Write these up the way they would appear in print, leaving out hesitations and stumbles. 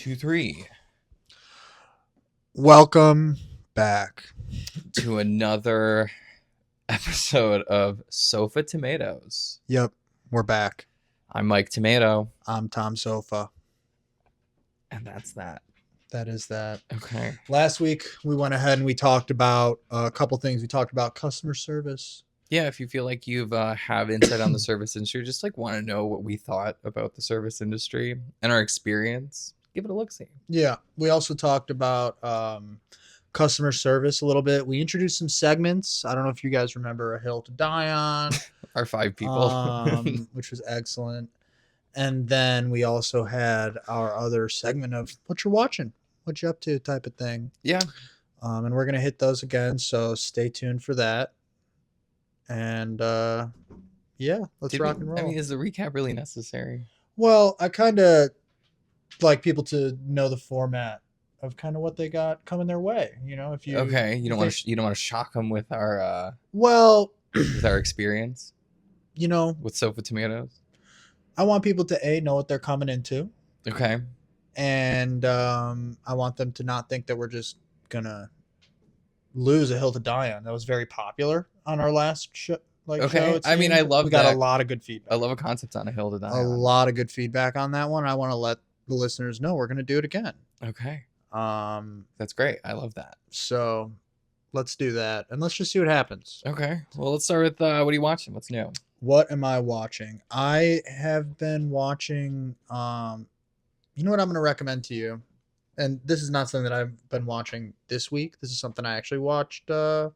2, 3 Welcome back. to another episode of Sofa Tomatoes. Yep, we're back. I'm Mike Tomato. I'm Tom Sofa. And that's that. That is that. Okay. Last week, we went ahead and we talked about a couple things. We talked about customer service. Yeah, if you feel like you've have insight on the service industry, just like want to know what we thought about the service industry and our experience, give it a look-see. Yeah, we also talked about customer service a little bit. We introduced some segments. I don't know if you guys remember A Hill to Die On. Our 5 people. Which was excellent. And then we also had our other segment of what you're watching, what you up to type of thing. Yeah. And we're going to hit those again. So stay tuned for that. And yeah, let's rock and roll. I mean, is the recap really necessary? Well, I kind of like people to know the format of kind of what they got coming their way. You know, if you you don't want to shock them with our with our experience. You know, with Sofa Tomatoes. I want people to know what they're coming into. Okay. And I want them to not think that we're just gonna lose A Hill to Die On. That was very popular on our last show. Okay. I mean, I love we that. got a lot of good feedback. I love a concept on A Hill to Die On. A lot of good feedback on that one. I want to let the listeners know we're gonna do it again. Okay. That's great. I love that. So let's do that and let's just see what happens. Okay. Well, let's start with what are you watching? What's new? What am I watching? I have been watching you know what I'm going to recommend to you? And this is not something that I've been watching this week. This is something I actually watched a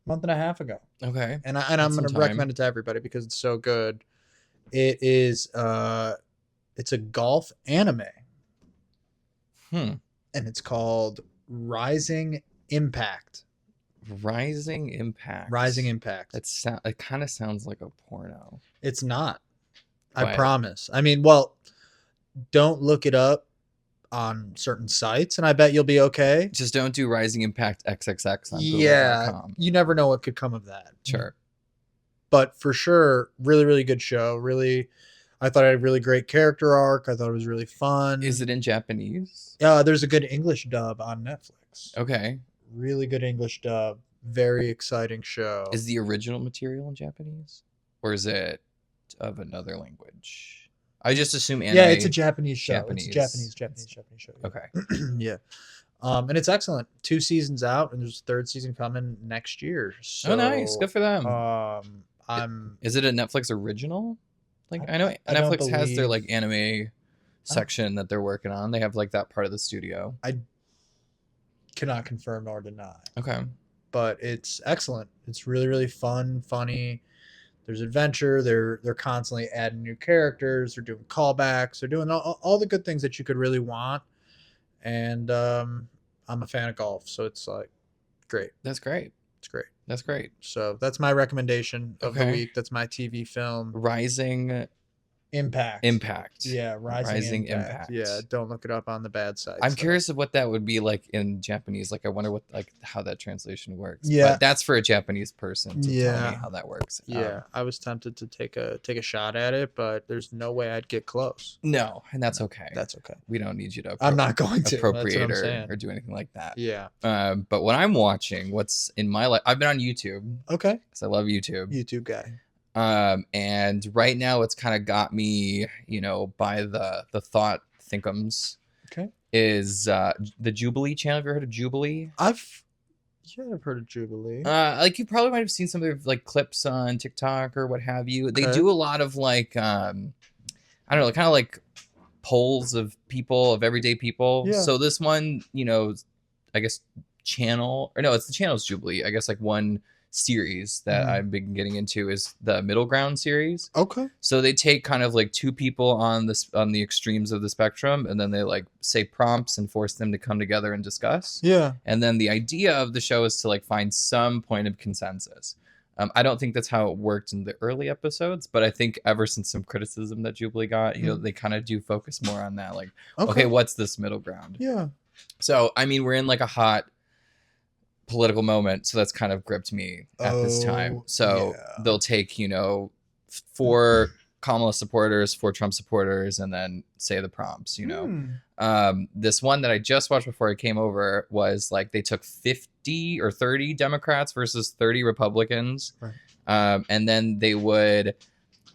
month and a half ago. Okay. And I'm going to recommend it to everybody because it's so good. It is it's a golf anime. And it's called Rising Impact. Rising Impact. Rising Impact. It kind of sounds like a porno. It's not. But I promise. I mean, well, don't look it up on certain sites, and I bet you'll be okay. Just don't do Rising Impact XXX on Google.com. You never know what could come of that. Sure. But for sure, really, really good show. Really, I thought it had a really great character arc. I thought it was really fun. Is it in Japanese? There's a good English dub on Netflix. Okay. Really good English dub. Very exciting show. Is the original material in Japanese? Or is it of another language? I just assume anime. Yeah, it's a Japanese show. Japanese. It's Japanese show. Yeah. Okay. Yeah. And it's excellent. 2 seasons out, and there's a 3rd season coming next year. So, nice. Good for them. Is it a Netflix original? Like I know Netflix has their like anime section that they're working on. They have like that part of the studio. I cannot confirm nor deny. Okay. But it's excellent. It's really, really fun, funny. There's adventure. They're constantly adding new characters. They're doing callbacks. They're doing all the good things that you could really want. And I'm a fan of golf, so it's like great. That's great. It's great. That's great. So that's my recommendation of the week. That's my TV film. Rising Impact. Yeah, Rising Impact. Yeah, don't look it up on the bad side. I'm curious of what that would be like in Japanese. Like, I wonder how that translation works. Yeah, but that's for a Japanese person to tell me how that works. Yeah, I was tempted to take a shot at it, but there's no way I'd get close. No, and that's okay. That's okay. We don't need you to. I'm not going to appropriate or do anything like that. Yeah. But what I'm watching, what's in my life, I've been on YouTube. Okay. Because I love YouTube. YouTube guy. And right now it's kind of got me, by the thought thinkums. Okay. Is the Jubilee channel. Have you ever heard of Jubilee? I've heard of Jubilee. Like you probably might have seen some of their like clips on TikTok or what have you. Okay. They do a lot of like I don't know, kind of like polls of everyday people. Yeah. So this one, I guess it's the channel's Jubilee. I guess like one series that I've been getting into is the Middle Ground series. Okay. So they take kind of like 2 people on the extremes of the spectrum, and then they like say prompts and force them to come together and discuss. Yeah. And then the idea of the show is to like find some point of consensus. I don't think that's how it worked in the early episodes, but I think ever since some criticism that Jubilee got, they kind of do focus more on that. Like, okay, what's this middle ground? Yeah. So, I mean, we're in like a hot political moment, so that's kind of gripped me at this time. So they'll take 4 Kamala supporters, for Trump supporters, and then say the prompts, you know. This one that I just watched before I came over was like they took 50 or 30 Democrats versus 30 Republicans. Right. And then they would,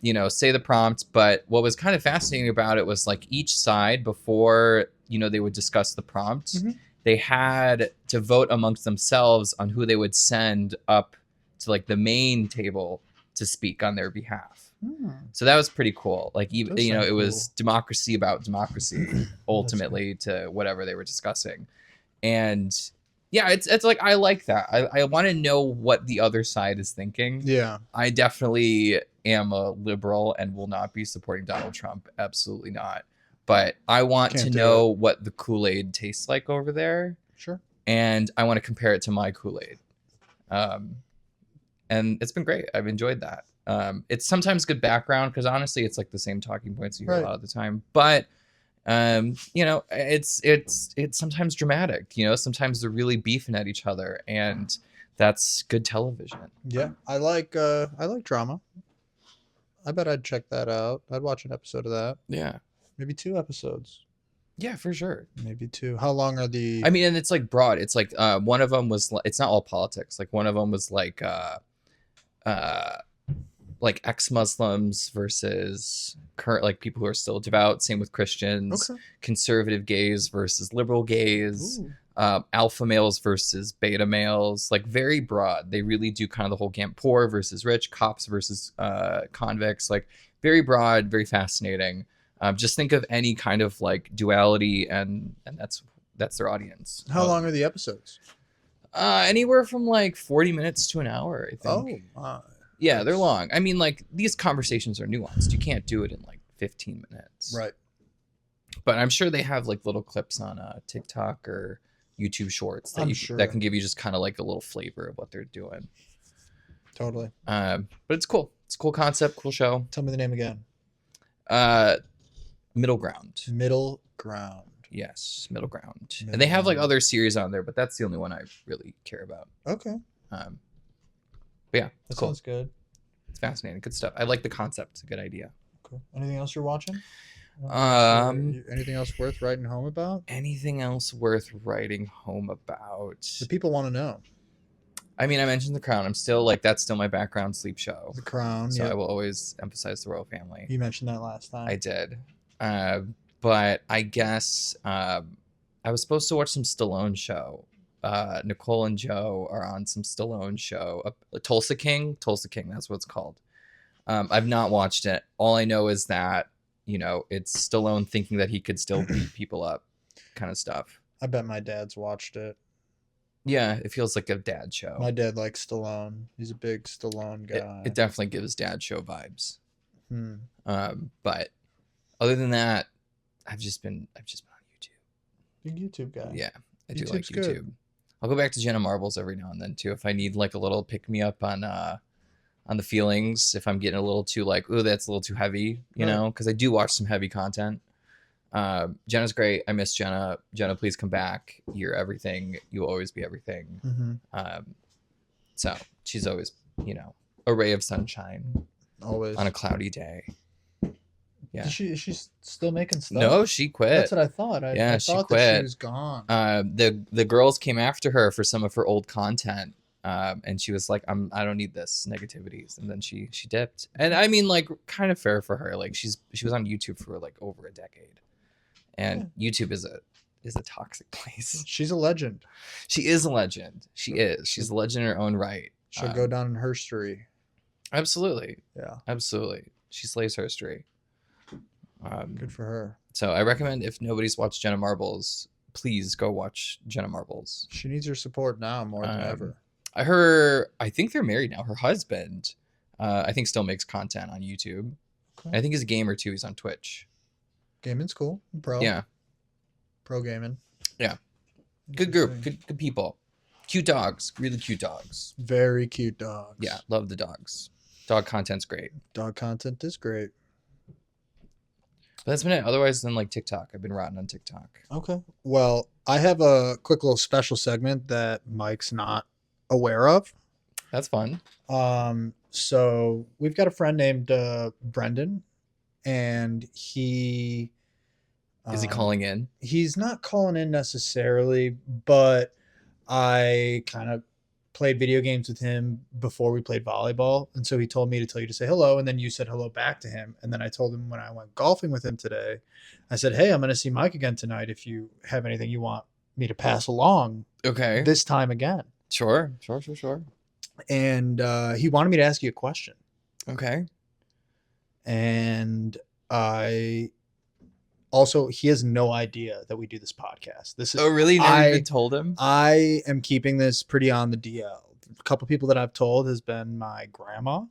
you know, say the prompt. But what was kind of fascinating about it was like each side, before, you know, they would discuss the prompt, they had to vote amongst themselves on who they would send up to like the main table to speak on their behalf. So that was pretty cool. Like, even, you know, it was democracy about democracy ultimately to whatever they were discussing. And yeah, it's like, I like that. I want to know what the other side is thinking. Yeah. I definitely am a liberal and will not be supporting Donald Trump. Absolutely not. But I want to know what the Kool-Aid tastes like over there. Sure. And I want to compare it to my Kool-Aid. And it's been great. I've enjoyed that. It's sometimes good background because honestly, it's like the same talking points you hear a lot of the time. But you know, it's sometimes dramatic. You know, sometimes they're really beefing at each other, and that's good television. Yeah, I like drama. I bet I'd check that out. I'd watch an episode of that. Yeah, maybe 2 episodes. Yeah, for sure. Maybe 2. How long are the? I mean, and it's like broad. It's like one of them was. It's not all politics. Like one of them was like ex-Muslims versus current, like people who are still devout. Same with Christians. Okay. Conservative gays versus liberal gays. Alpha males versus beta males. Like very broad. They really do kind of the whole gamut. Poor versus rich. Cops versus convicts. Like very broad, very fascinating. Just think of any kind of like duality, and that's their audience. How long are the episodes? Anywhere from like 40 minutes to an hour, I think. Yeah, they're long. I mean, like, these conversations are nuanced. You can't do it in like 15 minutes. Right. But I'm sure they have like little clips on TikTok or YouTube Shorts that that can give you just kind of like a little flavor of what they're doing. Totally. But it's cool. It's a cool concept, cool show. Tell me the name again. Middle Ground. Middle Ground. Yes, Middle Ground. And they have like other series on there, but that's the only one I really care about. Okay. But yeah, that cool. sounds good. It's fascinating. Good stuff. I like the concept. It's a good idea. Cool. Anything else you're watching? Anything else worth writing home about? Anything else worth writing home about? The people want to know. I mean, I mentioned The Crown. I'm still like, that's still my background sleep show. The Crown. So I will always emphasize the royal family. You mentioned that last time. I did. But I guess I was supposed to watch some Stallone show. Nicole and Joe are on some Stallone show. Tulsa King. That's what it's called. I've not watched it. All I know is that, you know, it's Stallone thinking that he could still beat people up, kind of stuff. I bet my dad's watched it. Yeah, it feels like a dad show. My dad likes Stallone. He's a big Stallone guy. It definitely gives dad show vibes. But other than that, I've just been on YouTube. Big YouTube guy. Yeah, I do like YouTube. Good. I'll go back to Jenna Marbles every now and then too if I need like a little pick me up on the feelings. If I'm getting a little too like, ooh, that's a little too heavy, you know, because I do watch some heavy content. Jenna's great. I miss Jenna. Jenna, please come back. You're everything. You'll always be everything. So she's always, you know, a ray of sunshine. Always on a cloudy day. Yeah. Is she still making stuff? No, she quit. That's what I thought. I she thought quit. That she was gone. The girls came after her for some of her old content. And she was like, I don't need this negativities. And then she dipped. And I mean, like, kind of fair for her. Like she was on YouTube for like over a decade. And YouTube is a toxic place. She's a legend. She is a legend. She is. She's a legend in her own right. She'll go down in history. Absolutely. Yeah. Absolutely. She slays history. Good for her. So I recommend, if nobody's watched Jenna Marbles, please go watch Jenna Marbles. She needs your support now more than ever. I think they're married now. Her husband, I think, still makes content on YouTube. Okay. I think he's a gamer too. He's on Twitch. Gaming's cool. Pro. Yeah. Pro gaming. Yeah. Good group. Good people. Cute dogs. Really cute dogs. Very cute dogs. Yeah. Love the dogs. Dog content's great. Dog content is great. But that's been it. Otherwise than like TikTok. I've been rotting on TikTok. Okay. Well, I have a quick little special segment that Mike's not aware of. That's fun. So we've got a friend named Brendan. and he Is he calling in? he's not calling in necessarily, but I kind of played video games with him before we played volleyball. And so he told me to tell you to say hello. And then you said hello back to him. And then I told him when I went golfing with him today, I said, hey, I'm going to see Mike again tonight. If you have anything you want me to pass along Okay. this time again. Sure. And he wanted me to ask you a question. Okay. And I also, he has no idea that we do this podcast. This is, Oh, really? Never even told him? I am keeping this pretty on the DL. A couple people that I've told has been my grandma.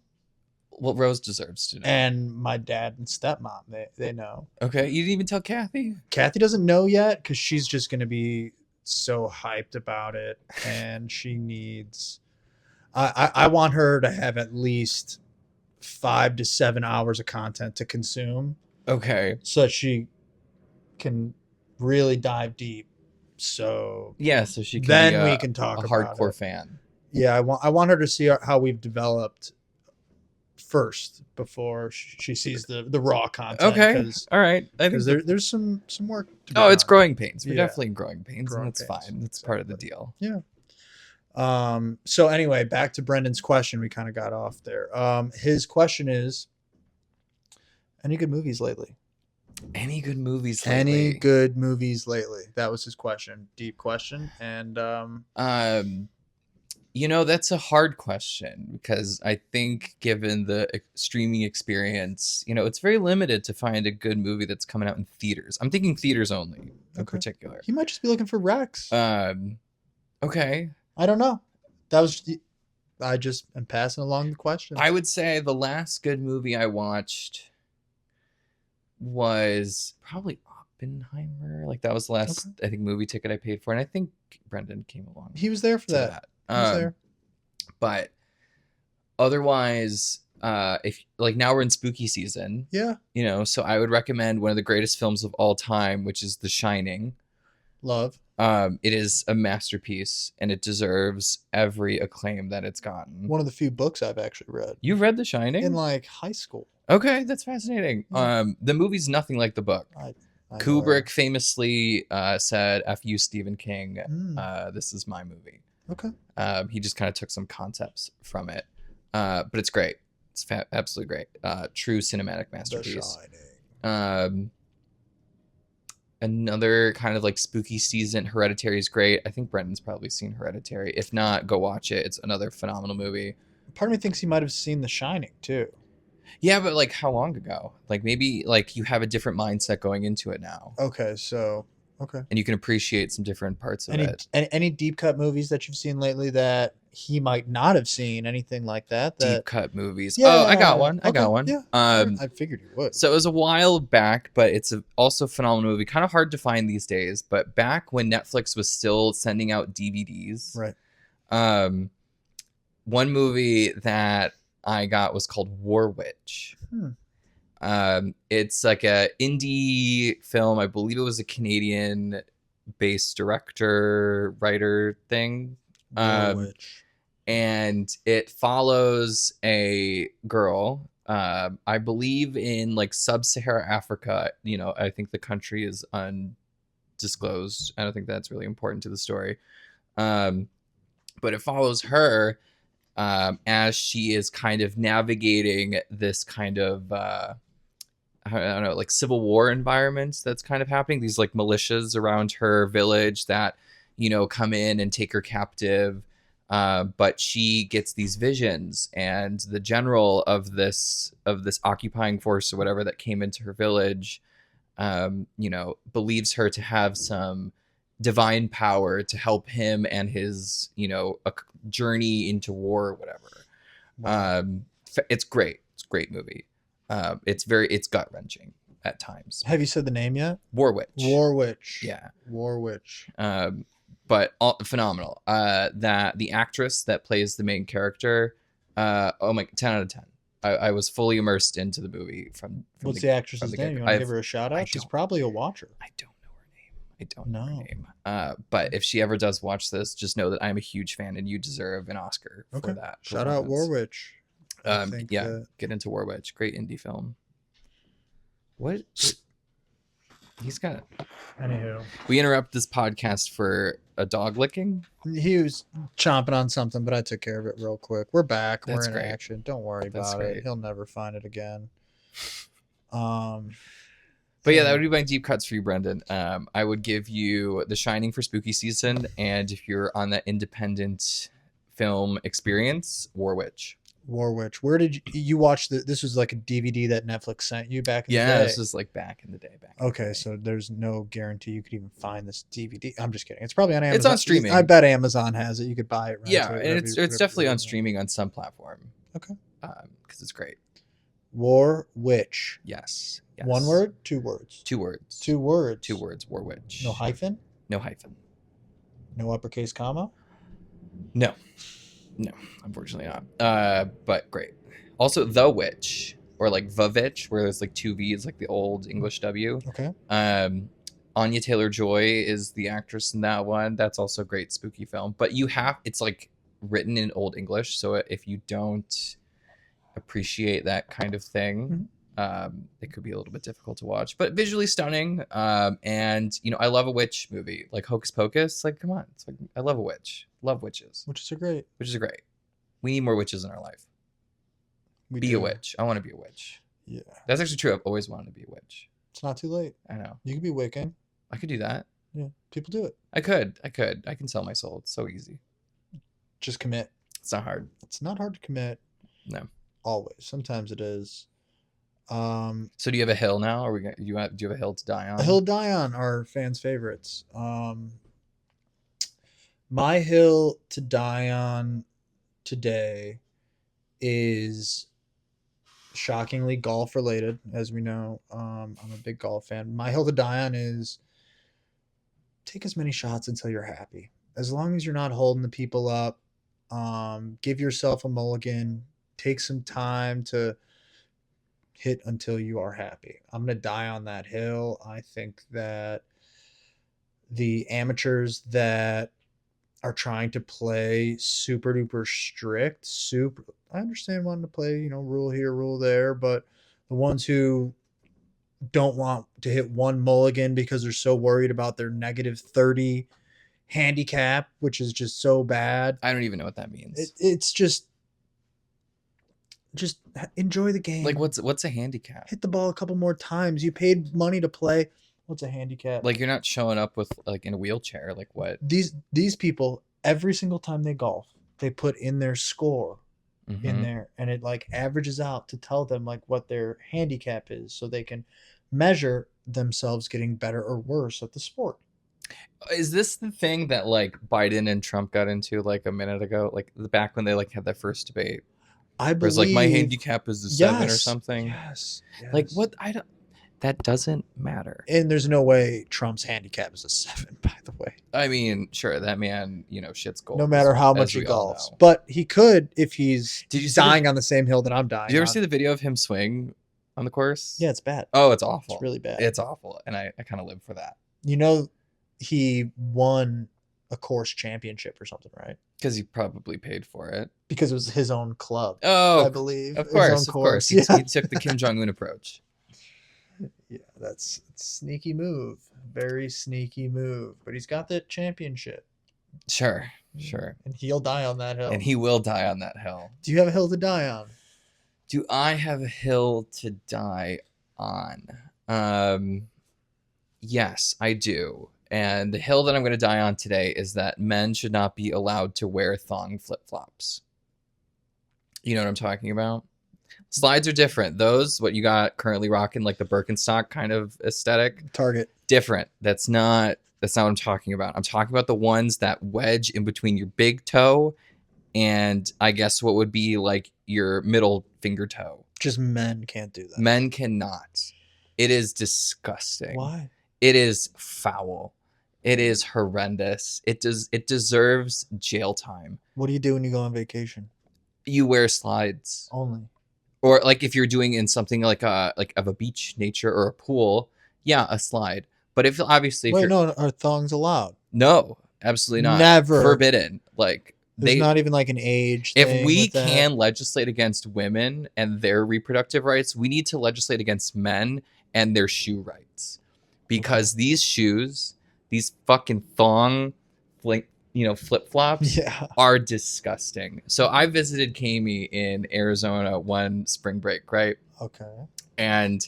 Well, Rose deserves to know. And my dad and stepmom. They know. Okay. You didn't even tell Kathy? Kathy doesn't know yet because she's just going to be so hyped about it. And she needs... I want her to have at least 5 to 7 hours of content to consume. Okay. So that she can really dive deep. So yeah, so she can then be we can talk a about hardcore it. fan. Yeah, I want her to see how we've developed first before she sees the raw content. Okay, all right. I think there's some work to be it's done. growing pains. We're Yeah. definitely in growing pains, Growing and that's pains. fine. That's part of the deal. Yeah. So anyway, back to Brendan's question. We kind of got off there. His question is, any good movies lately? Any good movies lately? Any good movies lately? That was his question. Deep question. And that's a hard question because I think given the streaming experience, it's very limited to find a good movie that's coming out in theaters. I'm thinking theaters only in particular. he might just be looking for Rex. Okay. I don't know. I just am passing along the question. I would say the last good movie I watched was probably Oppenheimer. Like that was the last, I think, movie ticket I paid for, and I think Brendan came along. He was there for that. He was there. But otherwise, if like now we're in spooky season, so I would recommend one of the greatest films of all time, which is The Shining. Love. It is a masterpiece, and it deserves every acclaim that it's gotten. One of the few books I've actually read. You've read The Shining? In like high school. Okay, that's fascinating. Yeah. The movie's nothing like the book. I Kubrick famously said, "F you, Stephen King. This is my movie." Okay. He just kind of took some concepts from it, but it's great. It's absolutely great. True cinematic masterpiece. The Shining. Another kind of like spooky season, Hereditary is great. I think Brendan's probably seen Hereditary. If not, go watch it. It's another phenomenal movie. Part of me thinks he might have seen The Shining too. Yeah, but like how long ago? Like maybe like you have a different mindset going into it now. Okay, so and you can appreciate some different parts of it. Any deep cut movies that you've seen lately that he might not have seen? Anything like that? Deep cut movies. Yeah, I got one. I got one. Yeah, I figured you would. So it was a while back, but it's also a phenomenal movie. Kind of hard to find these days, but back when Netflix was still sending out DVDs, right? One movie that I got was called War Witch. It's like a indie film. I believe it was a Canadian based director, writer thing. And it follows a girl, I believe in like sub-Saharan Africa. I think the country is undisclosed. I don't think that's really important to the story. But it follows her as she is kind of navigating this kind of I don't know, like civil war environments that's kind of happening. These like militias around her village that come in and take her captive, but she gets these visions, and the general of this occupying force or whatever that came into her village believes her to have some divine power to help him and his a journey into war or whatever. Wow. It's great. It's a great movie. It's gut wrenching at times. Have you said the name yet? War Witch. War Witch. Yeah. War Witch. But phenomenal. That the actress that plays the main character, 10 out of 10. I was fully immersed into the movie from What's the actress's name? You want to give her a shout out? She's probably a watcher. I don't know her name. I don't know her name. But if she ever does watch this, just know that I'm a huge fan, and you deserve an Oscar for that. Shout out War Witch. Get into War Witch. Great indie film. What? He's got. Anywho, We interrupt this podcast for a dog licking. he was chomping on something, but I took care of it real quick. We're back. That's We're in great. action. Don't worry That's about it. great. He'll never find it again. But yeah, that would be my deep cuts for you, Brendan. I would give you The Shining for spooky season, and if you're on that independent film experience, War Witch. War Witch. Where did you watch this? Was like a DVD that Netflix sent you back in the Yeah, day? this was like back in the day. Okay, so there's no guarantee you could even find this DVD. I'm just kidding. It's probably on Amazon. It's on streaming. I bet Amazon has it. You could buy it. Rent Yeah, it, and whatever it's definitely you on want. streaming on some platform. Okay. Because it's great. War Witch. Yes. One word, 2 words. 2 words. 2 words. 2 words. War Witch. No hyphen. No hyphen. No uppercase comma. No, unfortunately not. But great. Also, The Witch, or like The Witch, where there's like 2 V's, like the old English W. Okay. Anya Taylor-Joy is the actress in that one. That's also a great spooky film. But it's like written in Old English, so if you don't appreciate that kind of thing, it could be a little bit difficult to watch. But visually stunning. And I love a witch movie, like Hocus Pocus. Like, come on, it's like I love a witch. Love witches. Witches are great. Witches are great. We need more witches in our life. We Be do. a witch. I want to be a witch. Yeah. That's actually true. I've always wanted to be a witch. It's not too late. I know. You could be Wiccan. I could do that. Yeah. People do it. I could. I can sell my soul. It's so easy. Just commit. It's not hard. It's not hard to commit. No. Always. Sometimes it is. So do you have a hill now, or do you have a hill to die on? A hill to die on are fans' favorites. My hill to die on today is shockingly golf related, as we know. I'm a big golf fan. My hill to die on is take as many shots until you're happy. As long as you're not holding the people up, give yourself a mulligan. Take some time to hit until you are happy. I'm going to die on that hill. I think that the amateurs that are trying to play super duper strict, I understand wanting to play, rule here, rule there, but the ones who don't want to hit one mulligan because they're so worried about their -30 handicap, which is just so bad. I don't even know what that means. It's just enjoy the game. Like what's a handicap? Hit the ball a couple more times. You paid money to play. What's a handicap? Like you're not showing up with like in a wheelchair. Like what? These people, every single time they golf, they put in their score in there, and it like averages out to tell them like what their handicap is, so they can measure themselves getting better or worse at the sport. Is this the thing that like Biden and Trump got into like a minute ago? Like back when they like had that first debate? I believe Where it's like my handicap is a 7 or yes, something. Yes. Like what? That doesn't matter. And there's no way Trump's handicap is a 7, by the way. I mean, sure, that man, shit's gold. No matter how much he golfs. But he could if he's dying on the same hill that I'm dying on. Did you ever see the video of him swing on the course? Yeah, it's bad. Oh, it's awful. It's really bad. It's awful. And I kind of live for that. He won a course championship or something, right? Because he probably paid for it. Because it was his own club. Oh, I believe. Of course. He took the Kim Jong-un approach. Yeah, that's a sneaky move. Very sneaky move. But he's got the championship. Sure. And he'll die on that hill. And he will die on that hill. Do you have a hill to die on? Do I have a hill to die on? Yes, I do. And the hill that I'm going to die on today is that men should not be allowed to wear thong flip-flops. You know what I'm talking about? Slides are different. Those, what you got currently rocking, like the Birkenstock kind of aesthetic. Target. Different. That's not what I'm talking about. I'm talking about the ones that wedge in between your big toe and I guess what would be like your middle finger toe. Just men can't do that. Men cannot. It is disgusting. Why? It is foul. It is horrendous. It deserves jail time. What do you do when you go on vacation? You wear slides. Only. Or like if you're doing in something like of a beach nature or a pool, yeah, a slide. But if obviously no, are thongs allowed? No, absolutely not. Never. Forbidden. Like there's not even like an age thing. If we can legislate against women and their reproductive rights, we need to legislate against men and their shoe rights, because these shoes, these fucking thong, like, flip flops, Yeah. are disgusting. So I visited Kami in Arizona one spring break, right? Okay. And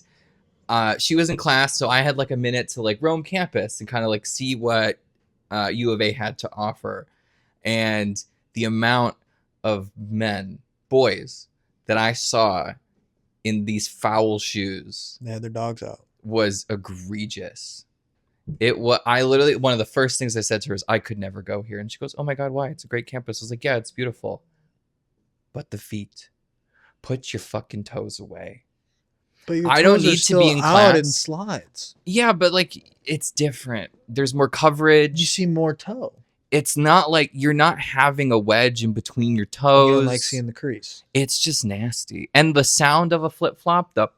she was in class, so I had like a minute to like roam campus and kind of like see what U of A had to offer. And the amount of boys that I saw in these foul shoes They had their dogs out. was egregious. I literally, one of the first things I said to her is, I could never go here. And she goes, oh my God, why? It's a great campus. I was like, yeah, it's beautiful. But the feet, put your fucking toes away. But your I don't toes are need to still be in out in class. slides. Yeah, but like, it's different. There's more coverage. You see more toe. It's not like you're not having a wedge in between your You toes. don't like seeing the crease. It's just nasty. And the sound of a flip flop, the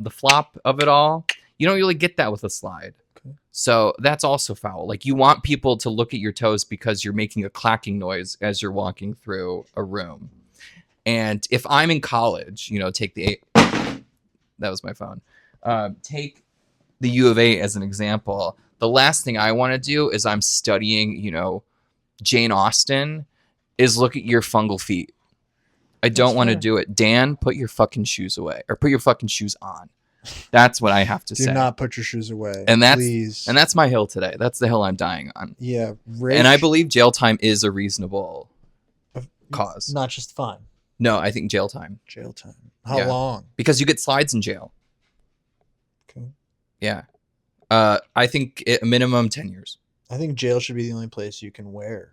flop of it all, you don't really get that with a slide. Okay. So that's also foul. Like, you want people to look at your toes because you're making a clacking noise as you're walking through a room. And if I'm in college, take that was my phone. Take the U of A as an example. The last thing I want to do is I'm studying, Jane Austen, is look at your fungal feet. I don't want to do it. Dan, put your fucking shoes away, or put your fucking shoes on. That's what I have to say. Do not put your shoes away, and please. that's my hill today. That's the hill I'm dying on. Yeah, and I believe jail time is a reasonable cause. Not just fine. No, I think jail time. Jail time. How long? Because you get slides in jail. Okay. Yeah. I think a minimum 10 years. I think jail should be the only place you can wear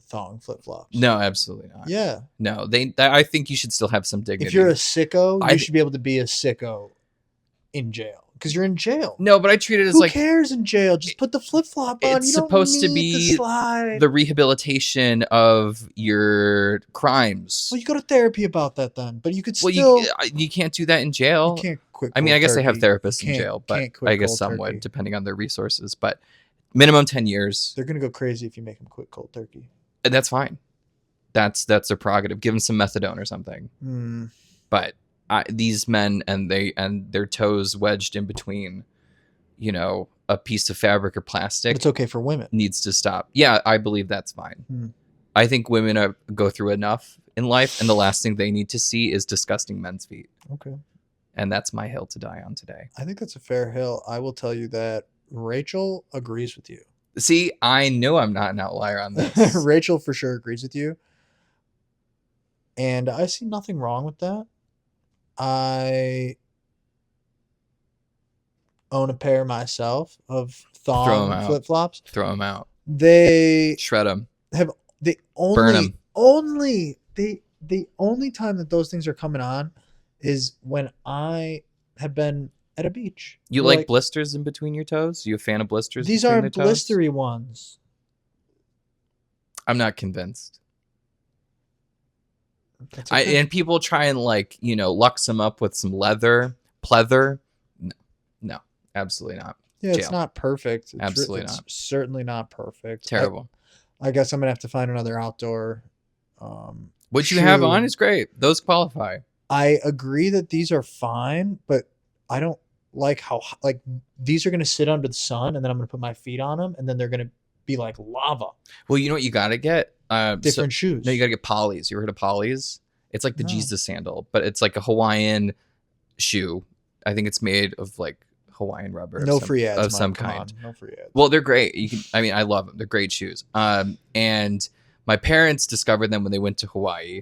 thong flip-flops. No, absolutely not. Yeah. No, I think you should still have some dignity. If you're a sicko, you should be able to be a sicko in jail. Because you're in jail. No, but I treat it as Who cares in jail? Just put the flip-flop on. It's You don't supposed to need be the slide. the rehabilitation of your crimes. Well, you go to therapy about that then. But you could still... you can't do that in jail. You can't quit I mean, I guess they have turkey. therapists in jail, but quit I guess cold some turkey. would, depending on their resources. But minimum 10 years. They're going to go crazy if you make them quit cold turkey. And that's fine. That's their prerogative. Give them some methadone or something. Mm. But these men and their toes wedged in between, a piece of fabric or plastic. But it's okay for women. Needs to stop. Yeah, I believe that's fine. Mm. I think women go through enough in life, and the last thing they need to see is disgusting men's feet. Okay. And that's my hill to die on today. I think that's a fair hill. I will tell you that Rachel agrees with you. See, I knew I'm not an outlier on this. Rachel for sure agrees with you. And I see nothing wrong with that. I own a pair myself of thong flip-flops. Throw them out. They shred them. Burn them. The only time that those things are coming on is when I have been at a beach. You like blisters in between your toes? You a fan of blisters? These are blistery ones. I'm not convinced. Okay. And people try and lux them up with some pleather. No, absolutely not. Yeah, it's not perfect. Absolutely it's not. Certainly not perfect. Terrible. I guess I'm gonna have to find another outdoor. What you have on is great. Those qualify. I agree that these are fine, but I don't like how these are gonna sit under the sun, and then I'm gonna put my feet on them, and then they're gonna be like lava. Well, you know what you gotta get? Different shoes. No, you gotta get Polly's. You ever heard of Polly's? It's like the Jesus sandal, but it's like a Hawaiian shoe. I think it's made of like Hawaiian rubber. No free ads of some kind. No free ads. Well, they're great. I love them. They're great shoes. And my parents discovered them when they went to Hawaii,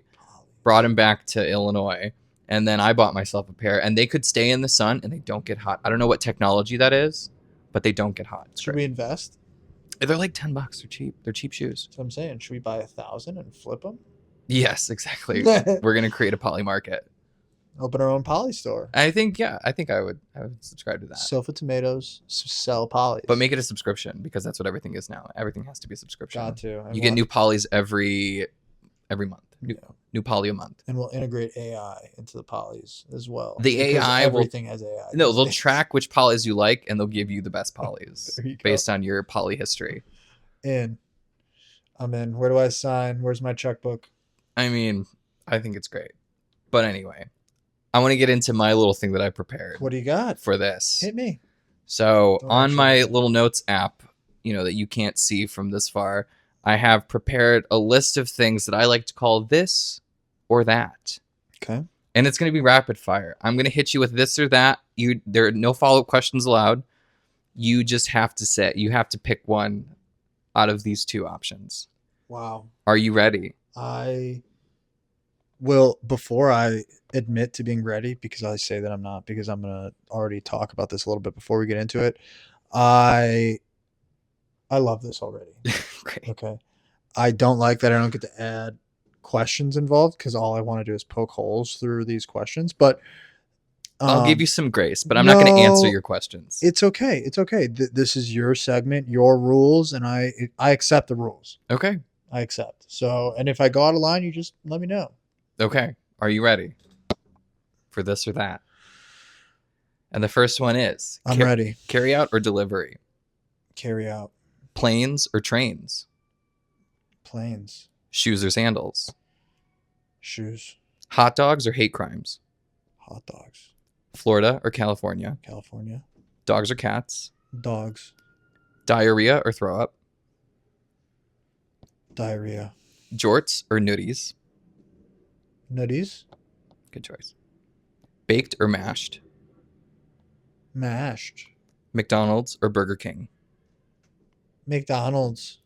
brought them back to Illinois, and then I bought myself a pair. And they could stay in the sun and they don't get hot. I don't know what technology that is, but they don't get hot. Should we invest? They're like $10. They're cheap. They're cheap shoes. That's what I'm saying. Should we buy 1,000 and flip them? Yes, exactly. We're gonna create a Poly market. Open our own Poly store. I think I would subscribe to that. Sofa tomatoes, sell Polys. But make it a subscription, because that's what everything is now. Everything has to be a subscription. Got to. You get new Polys every month. New Poly a month. And we'll integrate AI into the Polys as well. The AI everything has AI. No, they'll track which Polys you like, and they'll give you the best Polys based on your Poly history. I'm in. Where do I sign? Where's my checkbook? I mean, I think it's great. But anyway, I want to get into my little thing that I prepared What do you got? for this. Hit me. So Don't on actually my know. little notes app, that you can't see from this far, I have prepared a list of things that I like to call this or that. Okay. And it's going to be rapid fire. I'm going to hit you with this or that. There are no follow-up questions allowed. You just have to you have to pick one out of these two options. Wow. Are you ready? Well, before I admit to being ready, because I say that I'm not, because I'm gonna already talk about this a little bit before we get into it. I love this already. Great. Okay. I don't like that I don't get to add questions involved because all I want to do is poke holes through these questions. But I'll give you some grace, but I'm not going to answer your questions. It's okay. It's okay. This is your segment, your rules, and I accept the rules. Okay. I accept. So, and if I go out of line, you just let me know. Okay. Are you ready for this or that? And the first one is... I'm ready. Carry out or delivery? Carry out. Planes or trains? Planes. Shoes or sandals? Shoes. Hot dogs or hate crimes? Hot dogs. Florida or California? California. Dogs or cats? Dogs. Diarrhea or throw up? Diarrhea. Jorts or nuddies? Nutties. Good choice. Baked or mashed? Mashed. McDonald's or Burger King? McDonald's.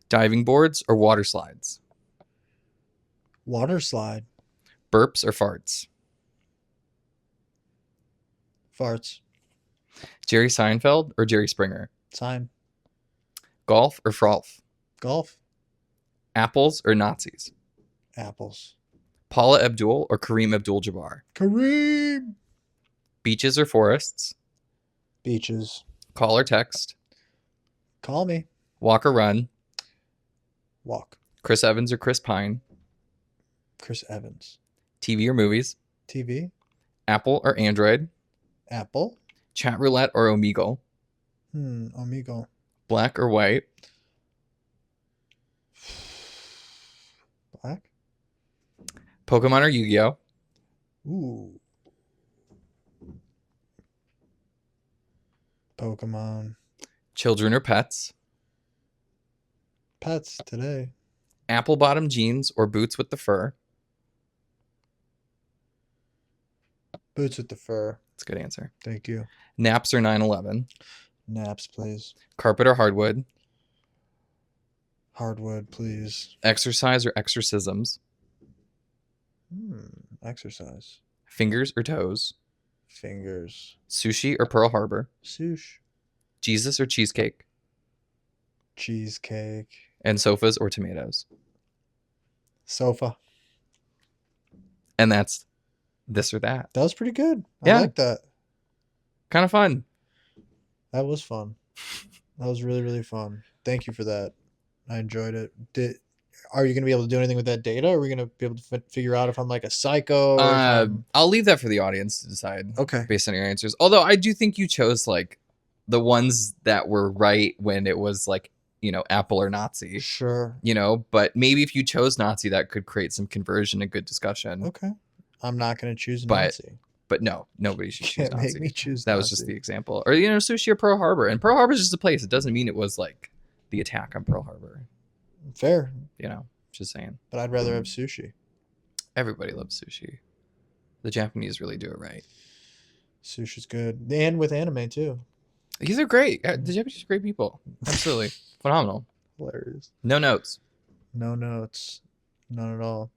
Diving boards or water slides? Water slide. Burps or farts? Farts. Jerry Seinfeld or Jerry Springer? Sign. Golf or frolf? Golf. Apples or Nazis? Apples. Paula Abdul or Kareem Abdul-Jabbar? Kareem. Beaches or forests? Beaches. Call or text? Call me. Walk or run? Walk. Chris Evans or Chris Pine? Chris Evans. TV or movies? TV. Apple or Android? Apple. Chat roulette or Omegle? Omegle. Black or white? Black. Pokemon or Yu-Gi-Oh? Ooh. Pokemon. Children or pets? Pets today. Apple bottom jeans or boots with the fur? Boots with the fur. That's a good answer. Thank you. Naps or 9/11? Naps, please. Carpet or hardwood? Hardwood, please. Exercise or exorcisms? Exercise. Fingers or toes? Fingers. Sushi or Pearl Harbor? Sush. Jesus or cheesecake? Cheesecake. And sofas or tomatoes? Sofa. And that's this or that. That was pretty good. Yeah. I like that. Kind of fun. That was fun. That was really, really fun. Thank you for that. I enjoyed it. Are you going to be able to do anything with that data? Are we going to be able to figure out if I'm like a psycho? Or if I'm... I'll leave that for the audience to decide. Okay. Based on your answers. Although I do think you chose like the ones that were right when it was like, Apple or Nazi. Sure. But maybe if you chose Nazi, that could create some conversion and good discussion. Okay. I'm not going to choose But- Nazi. But no, nobody should choose Can't Nazi. make me choose That was just the example. Or, Sushi or Pearl Harbor. And Pearl Harbor is just a place. It doesn't mean it was like the attack on Pearl Harbor. Fair. Just saying. But I'd rather have sushi. Everybody loves sushi. The Japanese really do it right. Sushi's good. And with anime too. These are great. The Japanese are great people. Absolutely. Phenomenal. Hilarious. No notes. No notes. None at all.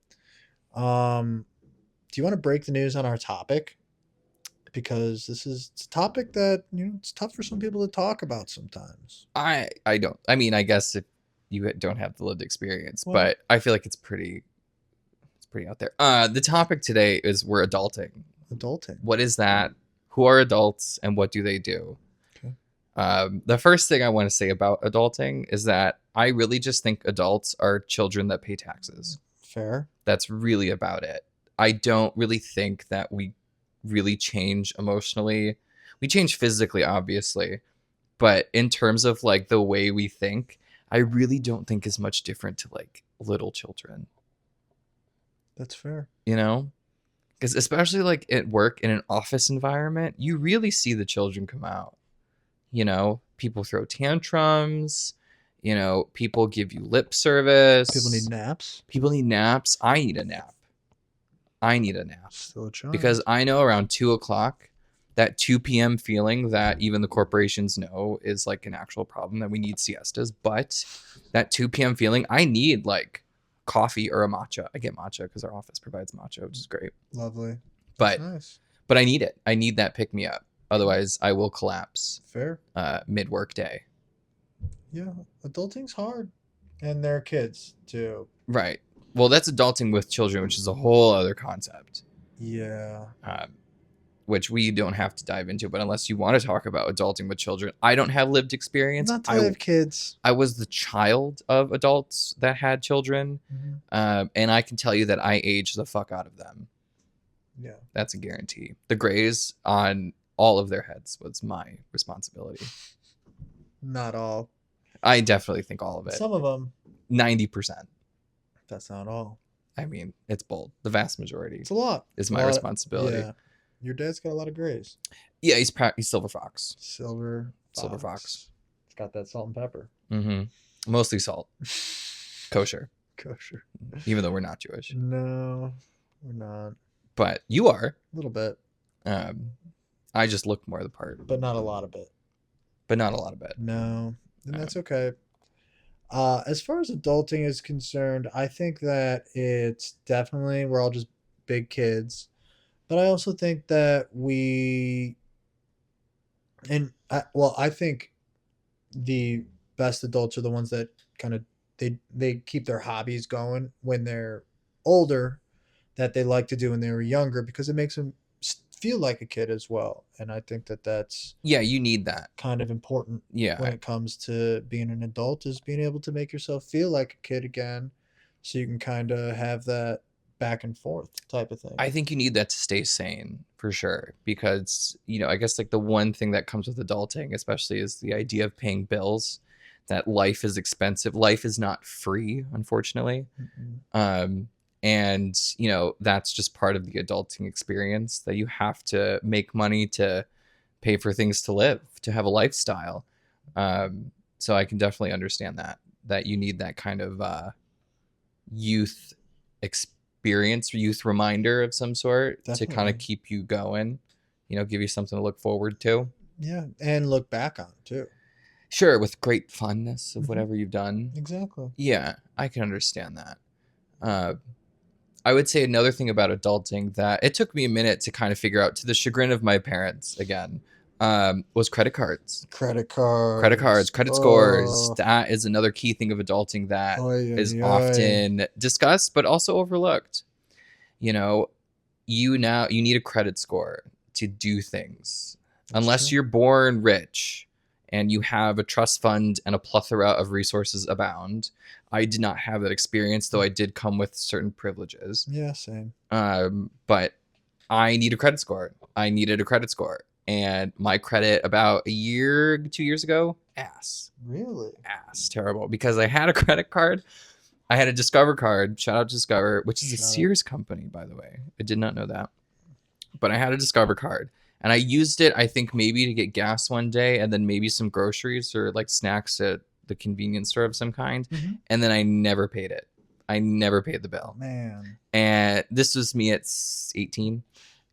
Do you want to break the news on our topic? Because it's a topic that, it's tough for some people to talk about sometimes. I don't. I mean, I guess if you don't have the lived experience, Well- but I feel like it's pretty out there. The topic today is we're adulting. Adulting. What is that? Who are adults and what do they do? Okay. The first thing I want to say about adulting is that I really just think adults are children that pay taxes. Fair. That's really about it. I don't really think that we really change emotionally. We change physically, obviously. But in terms of like the way we think, I really don't think is much different to like little children. That's fair. Because especially like at work in an office environment, you really see the children come out. People throw tantrums. People give you lip service. People need naps. People need naps. I need a nap. Still a child. Because I know around 2:00, that 2 p.m. feeling that even the corporations know is like an actual problem, that we need siestas. But that 2 p.m. feeling, I need like coffee or a matcha. I get matcha because our office provides matcha, which is great. Lovely. But Nice. but I need it. I need that pick me up. Otherwise, I will collapse Fair. mid-work day. Yeah. Adulting's hard. And they're kids too. Right. Well, that's adulting with children, which is a whole other concept, Yeah. which we don't have to dive into. But unless you want to talk about adulting with children, I don't have lived experience. Not till I have kids. I was the child of adults that had children, and I can tell you that I aged the fuck out of them. Yeah. That's a guarantee. The grays on all of their heads was my responsibility. Not all. I definitely think all of it. Some of them. 90%. That's not all. I mean, it's bold. The vast majority It's a lot. is my responsibility. Yeah. Your dad's got a lot of grays. Yeah, he's Silver Fox. Silver Fox. It's got that salt and pepper. Mm-hmm. Mostly salt. Kosher. Kosher. Even though we're not Jewish. No, we're not. But you are. A little bit. I just look more the part. But not a lot of it. But not a lot of it. No. And that's okay. As far as adulting is concerned, I think that it's definitely, we're all just big kids. But I also think that I think the best adults are the ones that kind of, they keep their hobbies going when they're older that they like to do when they were younger, because it makes them feel like a kid as well. And I think that that's you need that kind of important when it comes to being an adult, is being able to make yourself feel like a kid again, so you can kind of have that back and forth type of thing. I think you need that to stay sane, for sure, because I guess like the one thing that comes with adulting especially is the idea of paying bills, that life is expensive. Life is not free, unfortunately. And that's just part of the adulting experience, that you have to make money to pay for things to live, to have a lifestyle. So I can definitely understand that you need that kind of youth experience, youth reminder of some sort. Definitely. To kind of keep you going, give you something to look forward to. Yeah, and look back on too. Sure, with great fondness of whatever you've done. Exactly. Yeah, I can understand that. I would say another thing about adulting that it took me a minute to kind of figure out, to the chagrin of my parents again, was credit cards. Credit scores. That is another key thing of adulting that is often discussed, but also overlooked. You need a credit score to do things. Unless you're born rich and you have a trust fund and a plethora of resources abound. I did not have that experience, though I did come with certain privileges. Yeah, same. But I need a credit score. I needed a credit score. And my credit about 2 years ago, ass. Really? Ass. Terrible. Because I had a credit card. I had a Discover card. Shout out to Discover, which is a Sears company, by the way. I did not know that. But I had a Discover card. And I used it, I think, maybe to get gas one day, and then maybe some groceries or like snacks at the convenience store of some kind. And then I never paid it. I never paid the bill. Man. And this was me at 18.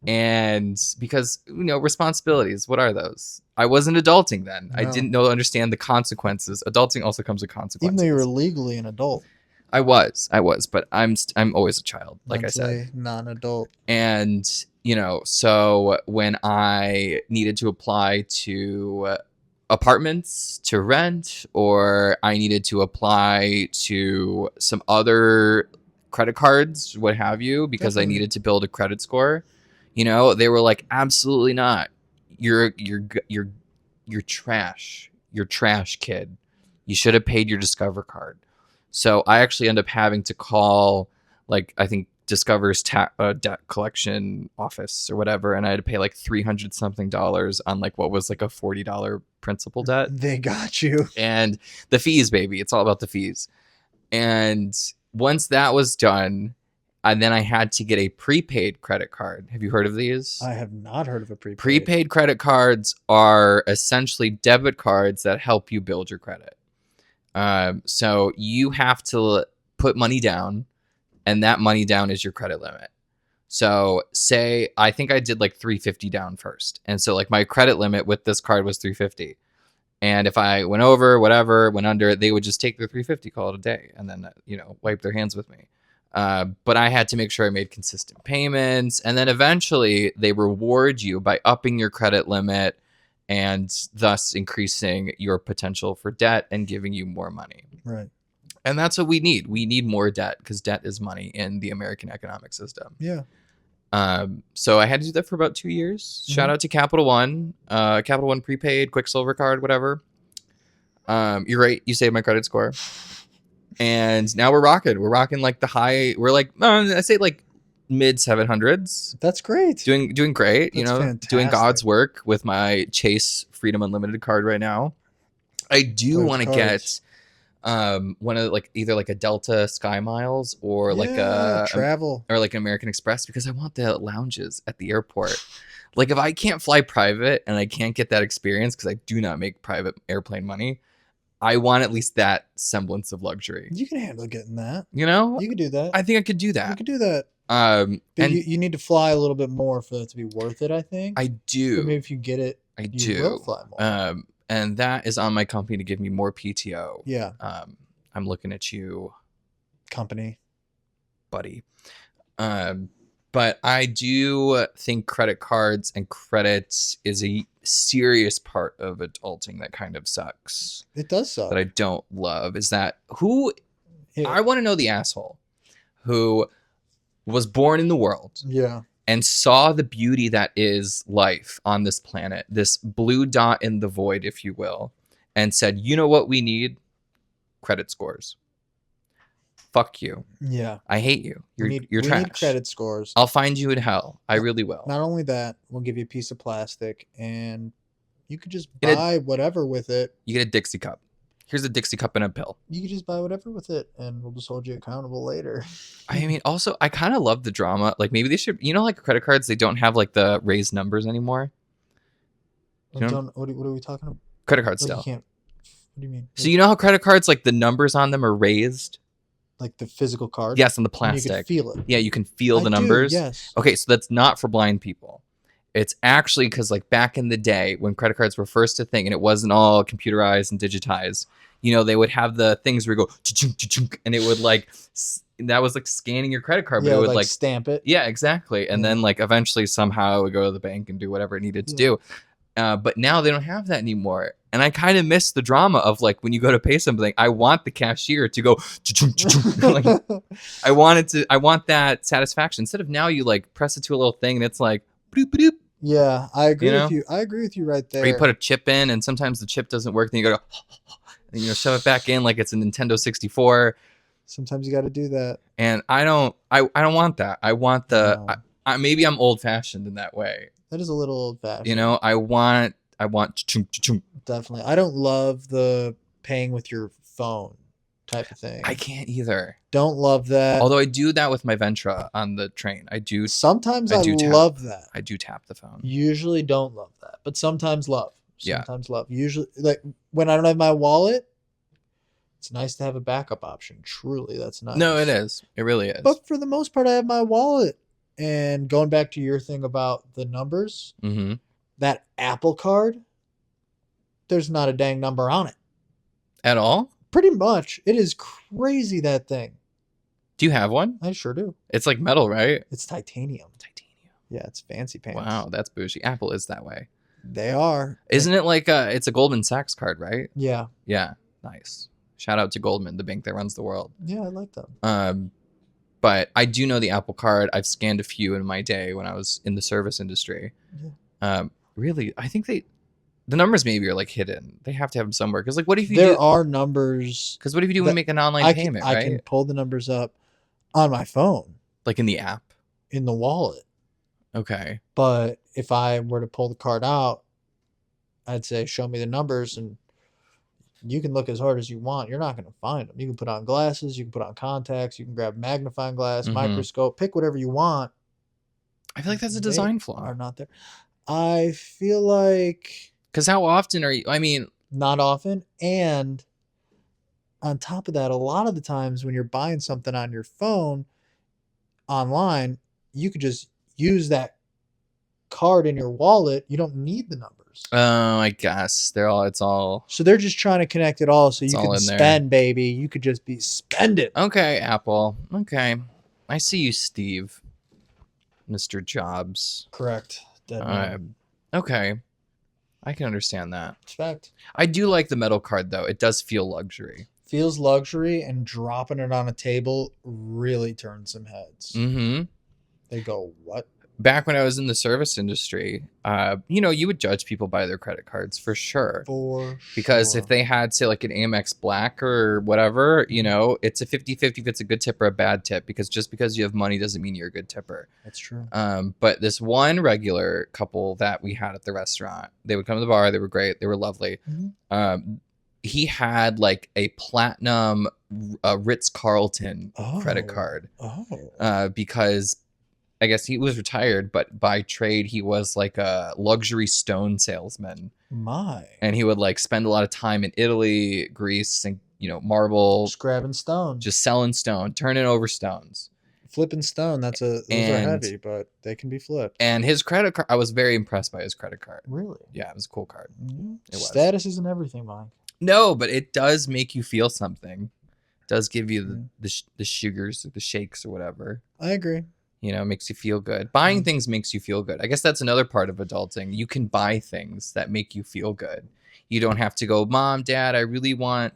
And because, responsibilities, what are those? I wasn't adulting then. No. I didn't understand the consequences. Adulting also comes with consequences. Even though you were legally an adult. I was, but I'm always a child, like Mentally I said. Non-adult. And, so when I needed to apply to apartments to rent, or I needed to apply to some other credit cards, what have you, because I needed to build a credit score, they were like, absolutely not. You're trash. You're trash, kid. You should have paid your Discover card. So I actually end up having to call, like, I think Discover's debt collection office or whatever, and I had to pay like $300 something on like what was like a $40 principal debt. They got you. And the fees, baby. It's all about the fees. And once that was done, And then I had to get a prepaid credit card. Have you heard of these? I have not heard of a prepaid. Prepaid credit cards are essentially debit cards that help you build your credit. So you have to put money down, and that money down is your credit limit. So say I think I did like $350 down first. And so like my credit limit with this card was $350. And if I went over, whatever, went under, they would just take the $350, call it a day, and then, wipe their hands with me. But I had to make sure I made consistent payments. And then eventually they reward you by upping your credit limit and thus increasing your potential for debt and giving you more money. Right. And that's what we need. We need more debt because debt is money in the American economic system. Yeah. So I had to do that for about 2 years. Shout out to Capital One prepaid, Quicksilver card, whatever. You're right. You saved my credit score. And now we're rocking. We're rocking like the high. We're like, I say like mid 700s. That's great. Doing great. That's doing fantastic. God's work with my Chase Freedom Unlimited card right now. I do Those want to cards. get one of like either like a Delta Sky Miles or like a travel. or like an American Express because I want the lounges at the airport. Like if I can't fly private and I can't get that experience because I do not make private airplane money, I want at least that semblance of luxury. You can handle getting that. You know, You could do that. I think I could do You that. could do that. But But you need to fly a little bit more for that to be worth it, I think. I But do. maybe if you get it, I you do. will fly more. And that is on my company to give me more PTO. Yeah. I'm looking at you, Company. buddy. But I do think credit cards and credit is a serious part of adulting that kind of sucks. It does suck. That I don't love is that who Yeah. I want to know the asshole who was born in the world Yeah. and saw the beauty that is life on this planet, this blue dot in the void, if you will, and said, you know what we need? Credit scores. Fuck you. Yeah. I hate you. You're we trash. need credit scores. I'll find you in hell. I really will. Not only that, we'll give you a piece of plastic and you could just Get a- buy whatever with it. You get a Dixie cup. Here's a Dixie cup and a pill. You could just buy whatever with it and we'll just hold you accountable later. I mean, also, I kind of love the drama. Like, maybe they should, like credit cards, they don't have like the raised numbers anymore. You know? What are we talking about? Credit cards Like, still. you can't. What do you mean? So, you know how credit cards, like the numbers on them are raised? Like the physical card? Yes, on the And you can plastic. feel it. Yeah, you can feel I the do, numbers. yes. Okay, so that's not for blind people. It's actually because, like, back in the day when credit cards were first a thing and it wasn't all computerized and digitized, they would have the things where you go, cha-chunk, cha-chunk, and it would, like, that was like scanning your credit card, but Yeah, it would, like, stamp it. yeah, exactly. And then, like, eventually somehow it would go to the bank and do whatever it needed to do. But now they don't have that anymore. And I kind of miss the drama of, like, when you go to pay something, I want the cashier to go, cha-chunk, cha-chunk. Like, I want that satisfaction. Instead of now you, like, press it to a little thing and it's like, bloop, bloop. Yeah, I agree You know? with you. I agree with you right there. Or you put a chip in and sometimes the chip doesn't work. Then you go, and, shove it back in like it's a Nintendo 64. Sometimes you got to do that. And I don't want that. I want the, No. maybe I'm old fashioned in that way. That is a little old fashioned. I want cha-chunk, cha-chunk. Definitely. I don't love the paying with your phone type of thing. I can't either. Don't love that. Although I do that with my Ventra on the train. Sometimes I I do tap. love that. I do tap the phone. Usually don't love that, but sometimes love. Yeah. Sometimes love. Usually, like when I don't have my wallet, it's nice to have a backup option. Truly, that's nice. No, it is. It really is. But for the most part, I have my wallet. And going back to your thing about the numbers, Mm-hmm. that Apple Card, there's not a dang number on it. At all? Pretty much. It is crazy, that thing. Do you have one? I sure do. It's like metal, right? It's titanium. Titanium. Yeah, it's fancy pants. Wow, that's bougie. Apple is that way. They are. Isn't it like it's a Goldman Sachs card, right? Yeah. Yeah. Nice. Shout out to Goldman, the bank that runs the world. Yeah, I like them. But I do know the Apple Card. I've scanned a few in my day when I was in the service industry. Yeah. Really, I think the numbers maybe are like hidden. They have to have them somewhere. Because like, what if you There do? are numbers. Because what if you do when you make an online I payment, I right? can pull the numbers up on my phone Like in the app. in the wallet. Okay. But if I were to pull the card out, I'd say, show me the numbers. And you can look as hard as you want. You're not going to find them. You can put on glasses, you can put on contacts, you can grab magnifying glass, Mhm. microscope, pick whatever you want. I feel like that's a They design flaw. are not there. I feel like Because how often are you? I mean, not often. And on top of that, a lot of the times when you're buying something on your phone online, you could just use that card in your wallet. You don't need the numbers. oh, I guess it's all So they're just trying to connect it all so It's you all can in there. spend, baby. You could just be spending. okay. Apple. Okay, I see you, Steve, Mr. Jobs. Correct. Dead man. Okay, I can understand that. Respect. I do like the metal card though. It does feel luxury. Feels luxury, and dropping it on a table really turns some heads. Mm-hmm. They go, what? Back when I was in the service industry, you would judge people by their credit cards for sure. Because sure. if they had, say, like an Amex Black or whatever, it's a 50-50 if it's a good tip or a bad tip. Because just because you have money doesn't mean you're a good tipper. That's true. But this one regular couple that we had at the restaurant, they would come to the bar. They were great. They were lovely. Mhm. He had like a platinum Ritz-Carlton credit card. Because I guess he was retired, but by trade he was like a luxury stone salesman. And he would like spend a lot of time in Italy, Greece, and marble, just grabbing stones, just selling stone, turning over stones, flipping stone. Those are heavy, but they can be flipped. And his credit card, I was very impressed by his credit card. Really? Yeah, it was a cool card. Mm-hmm. It was. Status isn't everything, Mike. No, but it does make you feel something. It does give you the sugars, the shakes, or whatever. I agree. It makes you feel good. Buying things makes you feel good. I guess that's another part of adulting. You can buy things that make you feel good. You don't have to go, Mom, Dad, I really want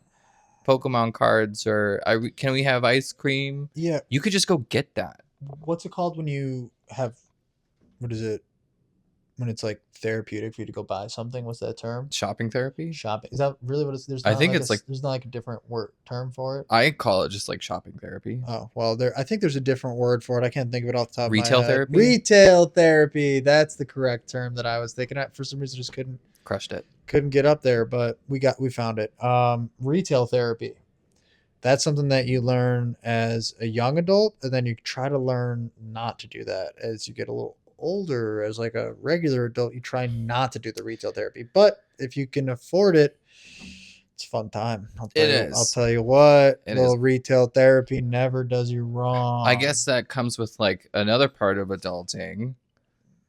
Pokemon cards, or can we have ice cream? Yeah. You could just go get that. What's it called when you have, what is it? When it's like therapeutic for you to go buy something? What's that term? Shopping therapy? Shopping. Is that really what it's? I think it's there's not like a different word term for it. I call it just like shopping therapy. Oh, well, I think there's a different word for it. I can't think of it off the top Retail of my head. therapy? Retail therapy. That's the correct term that I was thinking of. For some reason, just crushed it. Couldn't get up there, but we found it. Retail therapy. That's something that you learn as a young adult, and then you try to learn not to do that as you get a little older. As like a regular adult, you try not to do the retail therapy, but if you can afford it, it's a fun time. I'll tell you what, retail therapy never does you wrong. I guess that comes with like another part of adulting.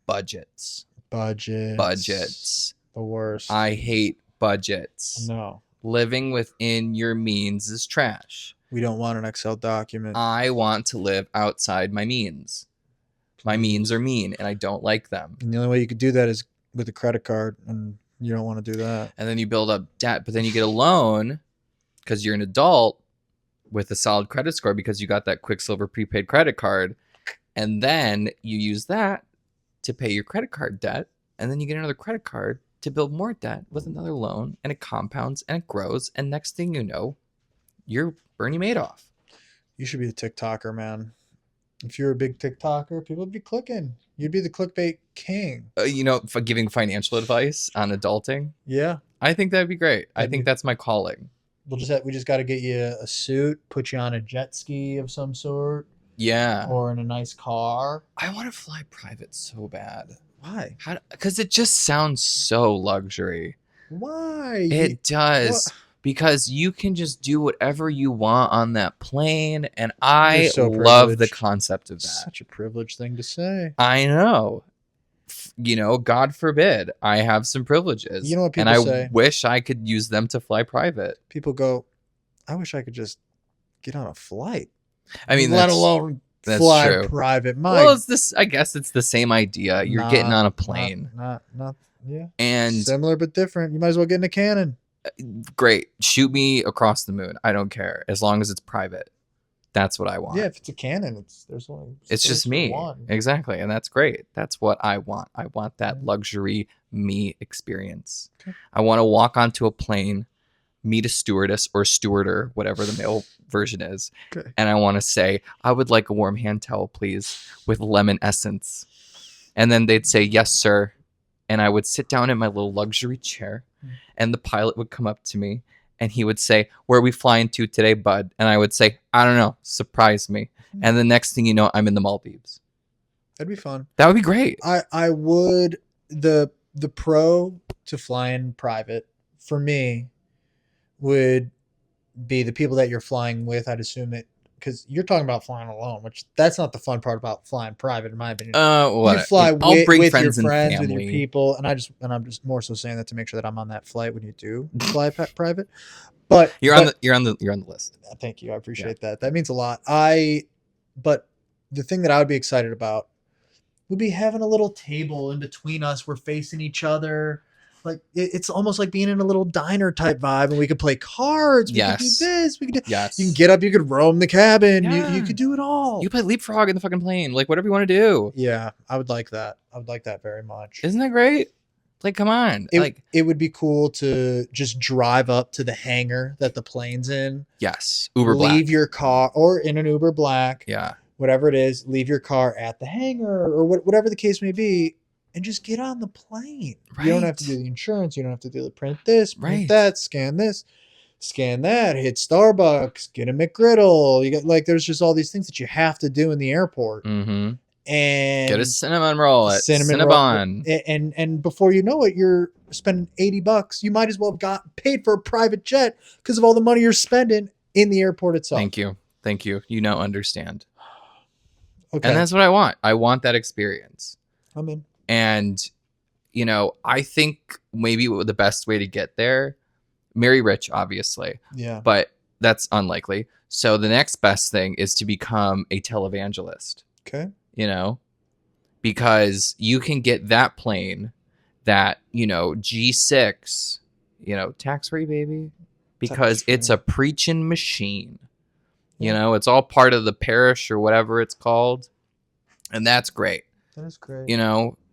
Budgets. The worst. I hate budgets. No. Living within your means is trash. We don't want an Excel document. I want to live outside my means. My means are mean, and I don't like them. And the only way you could do that is with a credit card, and you don't want to do that. And then you build up debt, but then you get a loan because you're an adult with a solid credit score because you got that Quicksilver prepaid credit card. And then you use that to pay your credit card debt. And then you get another credit card to build more debt with another loan, and it compounds and it grows. And next thing you know, you're Bernie Madoff. You should be a TikToker, man. If you're a big TikToker, people would be clicking. You'd be the clickbait king. For giving financial advice on adulting. Yeah. I think that'd be great. I think that's my calling. We just got to get you a suit, put you on a jet ski of some sort. Yeah. Or in a nice car. I want to fly private so bad. Why? Because it just sounds so luxury. Why? It does. What? Because you can just do whatever you want on that plane. And I love the concept of that. Such a privileged thing to say. I know. God forbid I have some privileges. You know what people say? And I wish I could use them to fly private. People go, I wish I could just get on a flight. I mean, let alone that's fly true. Private. Well, I guess it's the same idea. You're getting on a plane. Yeah. And similar but different. You might as well get in a cannon. Great. Shoot me across the moon. I don't care. As long as it's private. That's what I want. Yeah, if it's a cannon, it's just me. Exactly. And that's great. That's what I want. I want that luxury me experience. Okay. I want to walk onto a plane, meet a stewardess or stewarder, whatever the male version is. Okay. And I want to say, I would like a warm hand towel, please, with lemon essence. And then they'd say, yes, sir. And I would sit down in my little luxury chair, and the pilot would come up to me And he would say, "Where are we flying to today, bud?" And I would say, "I don't know. Surprise me." And the next thing you know, I'm in the Maldives. That'd be fun. That would be great. I would the pro to flying private for me would be the people that you're flying with. I'd assume it because you're talking about flying alone, which that's not the fun part about flying private, in my opinion. What? You fly I'll bring with friends your friends, and with your family. people, and I'm just more so saying that to make sure that I'm on that flight when you do fly private. But You're on the list. thank you, I appreciate that. That means a lot. But the thing that I would be excited about would be having a little table in between us. We're facing each other. Like it's almost like being in a little diner type vibe, and we could play cards. We could do Yes. this. We could do. Yes. You can get up. You could roam the cabin. Yeah. You could do it all. You could play leapfrog in the fucking plane, like whatever you want to do. Yeah, I would like that. I would like that very much. Isn't that great? Like, come on. It would be cool to just drive up to the hangar that the plane's in. Yes, Uber Black. Leave your car, or in an Uber Black. Yeah. Whatever it is, leave your car at the hangar, or whatever the case may be, and just get on the plane. Right. You don't have to do the insurance. You don't have to do the print this, print Right. that, scan this, scan that, hit Starbucks, get a McGriddle. You got there's just all these things that you have to do in the airport. Mm-hmm. And Get a cinnamon roll at cinnamon Cinnabon. and before you know it, you're spending $80. You might as well have got paid for a private jet because of all the money you're spending in the airport itself. Thank you. You now understand. Okay. And that's what I want. I want that experience. I'm in. And, I think maybe the best way to get there, marry rich, obviously, Yeah. but that's unlikely. So the next best thing is to become a televangelist, Okay. because you can get that plane, that, G6, tax free, baby, because Tax-free. it's a preaching machine. It's all part of the parish or whatever it's called. And that's great. That is great.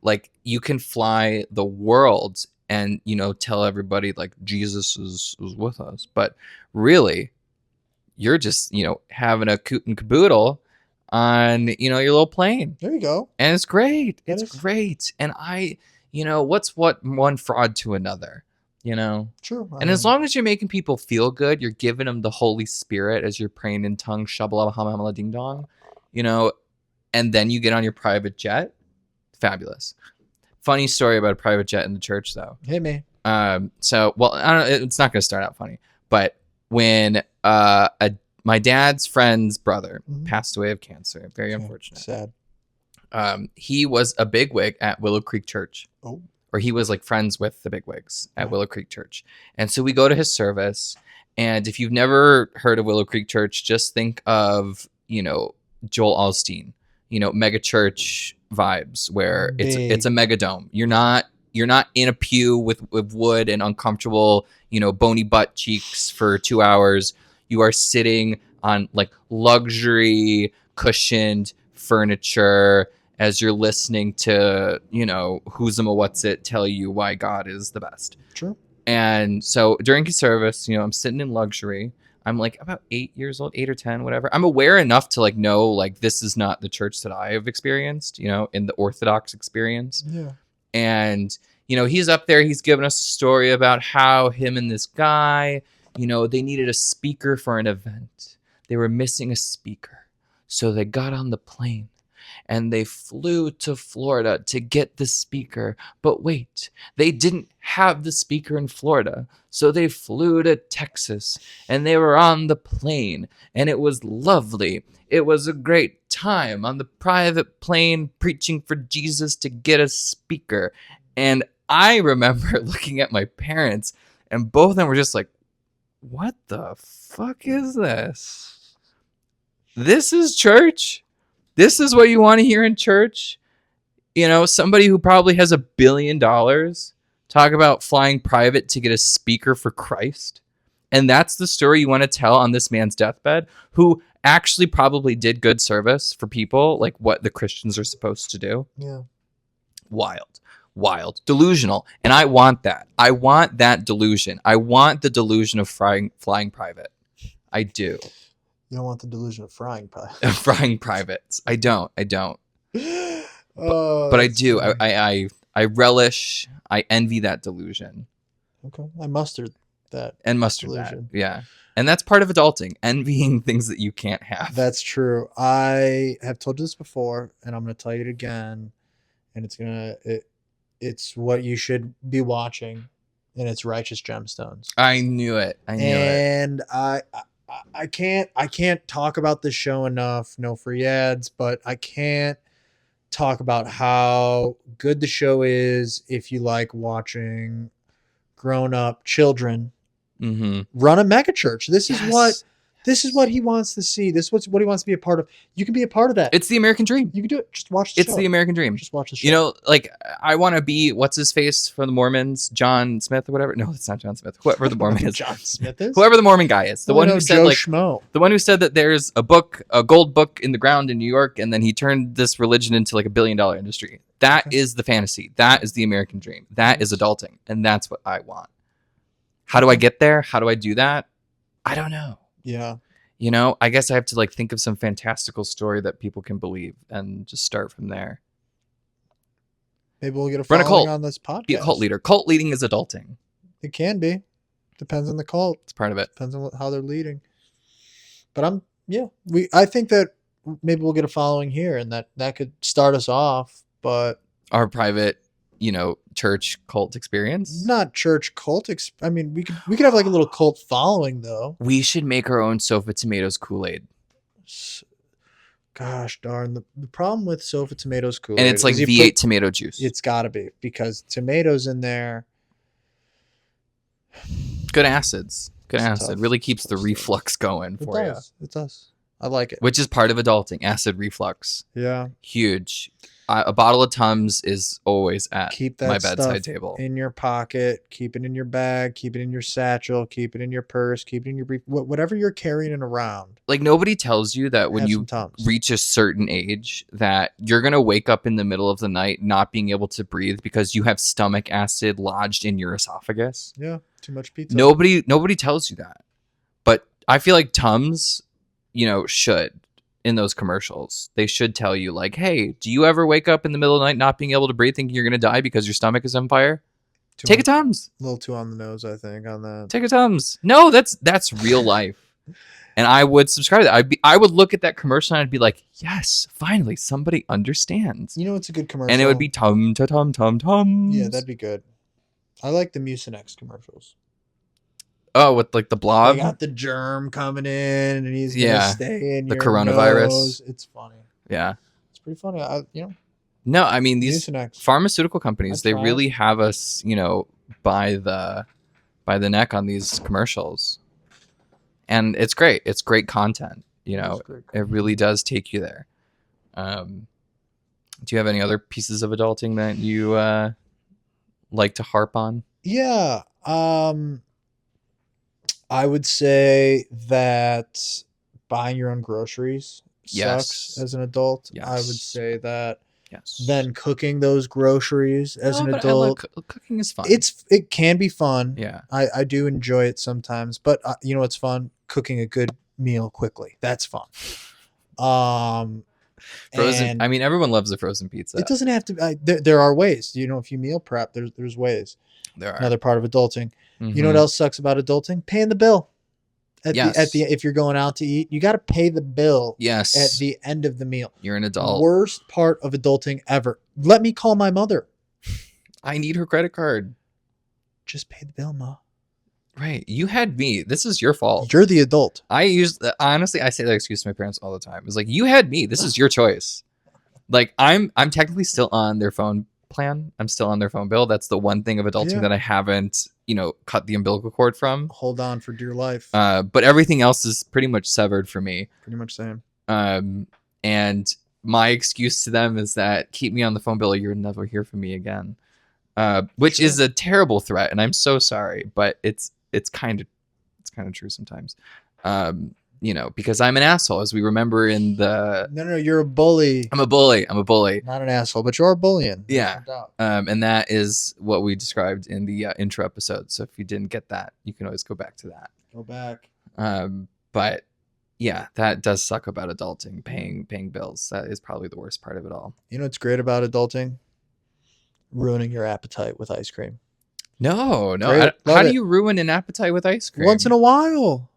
Like you can fly the world and, tell everybody like Jesus is with us. But really, you're just, having a coot and caboodle on, your little plane. There you go. And it's great. That It's is- great. And what's one fraud to another, True. And as long as you're making people feel good, you're giving them the Holy Spirit as you're praying in tongues, shabba ding dong, and then you get on your private jet. Fabulous. Funny story about a private jet in the church, though. Hit me. I don't know. It's not going to start out funny, but when my dad's friend's brother Mhm. passed away of cancer, very Okay. unfortunate. Sad. He was a bigwig at Willow Creek Church. Oh. Or he was like friends with the bigwigs at Willow Creek Church. And so we go to his service. And if you've never heard of Willow Creek Church, just think of, Joel Osteen, mega church vibes where Big. it's a mega dome. You're not in a pew with wood and uncomfortable, bony butt cheeks for 2 hours. You are sitting on like luxury cushioned furniture as you're listening to, who's what's it tell you why God is the best. True. And so during his service, I'm sitting in luxury. I'm like about 8 years old, 8 or 10, whatever. I'm aware enough to like know like this is not the church that I have experienced, in the Orthodox experience. Yeah. And, he's up there, he's giving us a story about how him and this guy, they needed a speaker for an event. They were missing a speaker. So they got on the plane and they flew to Florida to get the speaker. But wait, they didn't have the speaker in Florida. So they flew to Texas and they were on the plane and it was lovely. It was a great time on the private plane preaching for Jesus to get a speaker. And I remember looking at my parents and both of them were just like, what the fuck is this? This is church? This is what you want to hear in church? Somebody who probably has $1 billion talk about flying private to get a speaker for Christ. And that's the story you want to tell on this man's deathbed, who actually probably did good service for people, like what the Christians are supposed to do. Yeah. Wild, delusional. And I want that. I want that delusion. I want the delusion of flying private. I do. You don't want the delusion of frying pie. Flying privates. I don't. Oh, But I that's do. funny. I relish. I envy that delusion. Okay. I mustered that. And mustard that. Delusion. Yeah. And that's part of adulting, envying things that you can't have. That's true. I have told you this before, and I'm going to tell you it again. And it's what you should be watching, and it's Righteous Gemstones. I knew it. And I can't talk about this show enough. No free ads, but I can't talk about how good the show is if you like watching grown-up children Mm-hmm. run a megachurch. This is Yes. what he wants to see. This is what he wants to be a part of. You can be a part of that. It's the American dream. You can do it. Just watch the It's show. the American dream. Just watch the show. You know, like I want to be what's his face from the Mormons, John Smith or whatever. No, it's not John Smith. Whoever the Mormon is. John Smith is. Whoever the Mormon guy is. The Oh, one no, who said Joe like Schmo. the one who said that there's a gold book in the ground in New York, and then he turned this religion into like $1 billion industry. That Okay. is the fantasy. That is the American dream. That is adulting, and that's what I want. How do I get there? How do I do that? I don't know. Yeah. You know, I guess I have to like think of some fantastical story that people can believe and just start from there. Maybe we'll get a Run a following cult. on this podcast. Be a cult leader. Cult leading is adulting. It can be. Depends on the cult. It's part of it. Depends on how they're leading. But I think that maybe we'll get a following here, and that could start us off. But Our private, church cult experience. not church cult. I mean, we could have like a little cult following though. We should make our own Sofa Tomatoes Kool-Aid. Gosh darn, the problem with Sofa Tomatoes Kool-Aid, And it's like is you V8 put- tomato juice. It's got to be, because tomatoes in there. Good acids. Good It's acid. tough. Really keeps the Tough stuff. reflux going It for you. does. It does. I like it. Which is part of adulting. Acid reflux. Yeah. Huge. A bottle of Tums is always at Keep that my stuff bedside table. in your pocket. Keep it in your bag. Keep it in your satchel. Keep it in your purse. Keep it in your brief. Whatever you're carrying it around. Like nobody tells you that when have you some Tums. reach a certain age that you're going to wake up in the middle of the night not being able to breathe because you have stomach acid lodged in your esophagus. Yeah. Too much pizza. Nobody tells you that. But I feel like Tums, should in those commercials. They should tell you like, "Hey, do you ever wake up in the middle of the night not being able to breathe thinking you're going to die because your stomach is on fire? Take a Tums. A little too on the nose, I think, on that. Take a Tums." No, that's real life. And I would subscribe to that. I would look at that commercial and I'd be like, "Yes, finally somebody understands." You know, it's a good commercial. And it would be tum ta tum tum tums. Yeah, that'd be good. I like the Mucinex commercials. Oh, with like the They blob. got the germ coming in, and he's Yeah, gonna stay in the your coronavirus. nose. It's funny. Yeah. It's pretty funny. No, I mean these Mucinex. pharmaceutical companies, I they tried. really have us, by the neck on these commercials. And it's great. It's great content. It's great. It really does take you there. Do you have any other pieces of adulting that you like to harp on? Yeah. I would say that buying your own groceries Yes. sucks as an adult. Yes. I would say that Yes. then cooking those groceries as No, an but adult, cooking is fun. it can be fun. yeah. I do enjoy it sometimes, but you know what's fun? Cooking a good meal quickly. That's fun. Frozen. and I mean, everyone loves a frozen pizza. it doesn't have to. There are ways. If you meal prep, there's ways. There are. Another part of adulting. You know what Mhm. else sucks about adulting? Paying the bill. Yes. If you're going out to eat, you got to pay the bill Yes. at the end of the meal. You're an adult. Worst part of adulting ever. Let me call my mother. I need her credit card. Just pay the bill, Ma. Right. You had me. This is your fault. You're the adult. Honestly, I say that excuse to my parents all the time. It's like, you had me. This is your choice. Like I'm technically still on their phone plan. I'm still on their phone bill. That's the one thing of adulting Yeah. that I haven't, cut the umbilical cord from. Hold on for dear life. But everything else is pretty much severed for me. Pretty much same. And my excuse to them is that keep me on the phone bill or you'll never hear from me again. Which Sure. is a terrible threat, and I'm so sorry, but it's kind of true sometimes. Because I'm an asshole, as we remember in the. No, you're a bully. I'm a bully. Not an asshole, but you're bullying. Yeah. No doubt. And that is what we described in the intro episode. So if you didn't get that, you can always go back to that. Go back. But yeah, that does suck about adulting, paying bills. That is probably the worst part of it all. You know what's great about adulting? Ruining your appetite with ice cream. No. Great. How Love do it. you ruin an appetite with ice cream? Once in a while.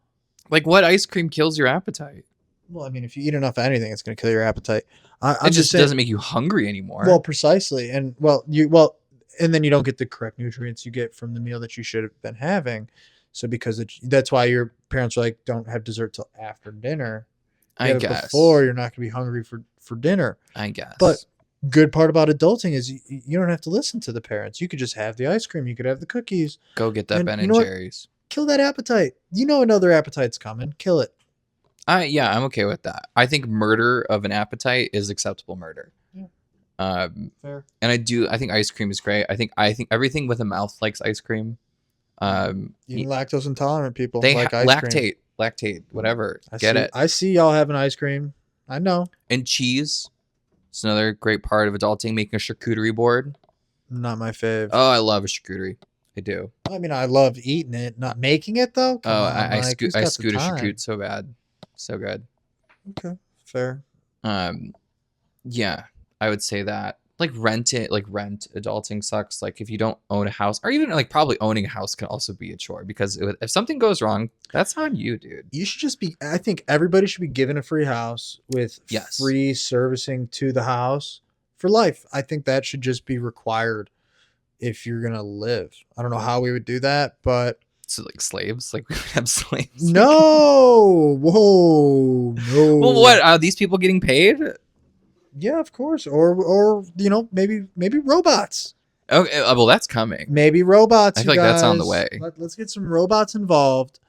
Like, what ice cream kills your appetite? Well, I mean, if you eat enough of anything, it's going to kill your appetite. I'm It just just saying. doesn't make you hungry anymore. Well, precisely, and and then you don't get the correct nutrients you get from the meal that you should have been having. So that's why your parents are like, don't have dessert till after dinner. I Get it guess. before, you're not going to be hungry for dinner. I guess. But good part about adulting is you don't have to listen to the parents. You could just have the ice cream. You could have the cookies. Go get that and Ben you and know what? Jerry's. Kill that appetite. You know another appetite's coming. Kill it. Yeah, I'm okay with that. I think murder of an appetite is acceptable murder. Yeah. Fair. And I think ice cream is great. I think everything with a mouth likes ice cream. Even lactose intolerant people They like ice cream. lactate, whatever. I see y'all having ice cream. I know. And cheese. It's another great part of adulting, making a charcuterie board. Not my fave. Oh, I love a charcuterie. I do. I mean, I love eating it, not making it though. Come on, I Mike, who's got the scoot a time? charcuterie so bad. So good. Okay, fair. Yeah, I would say that. Like rent adulting sucks. Like if you don't own a house, or even like probably owning a house can also be a chore, because if something goes wrong, that's on you, dude. You should just be. I think everybody should be given a free house with free servicing to the house for life. I think that should just be required if you're gonna live. I don't know how we would do that, but so like slaves, like we would have slaves. No, whoa, no. Well, what are these people getting paid? Yeah, of course. Or maybe robots. Okay, well that's coming. Maybe robots. I feel like that's on the way. Let's get some robots involved,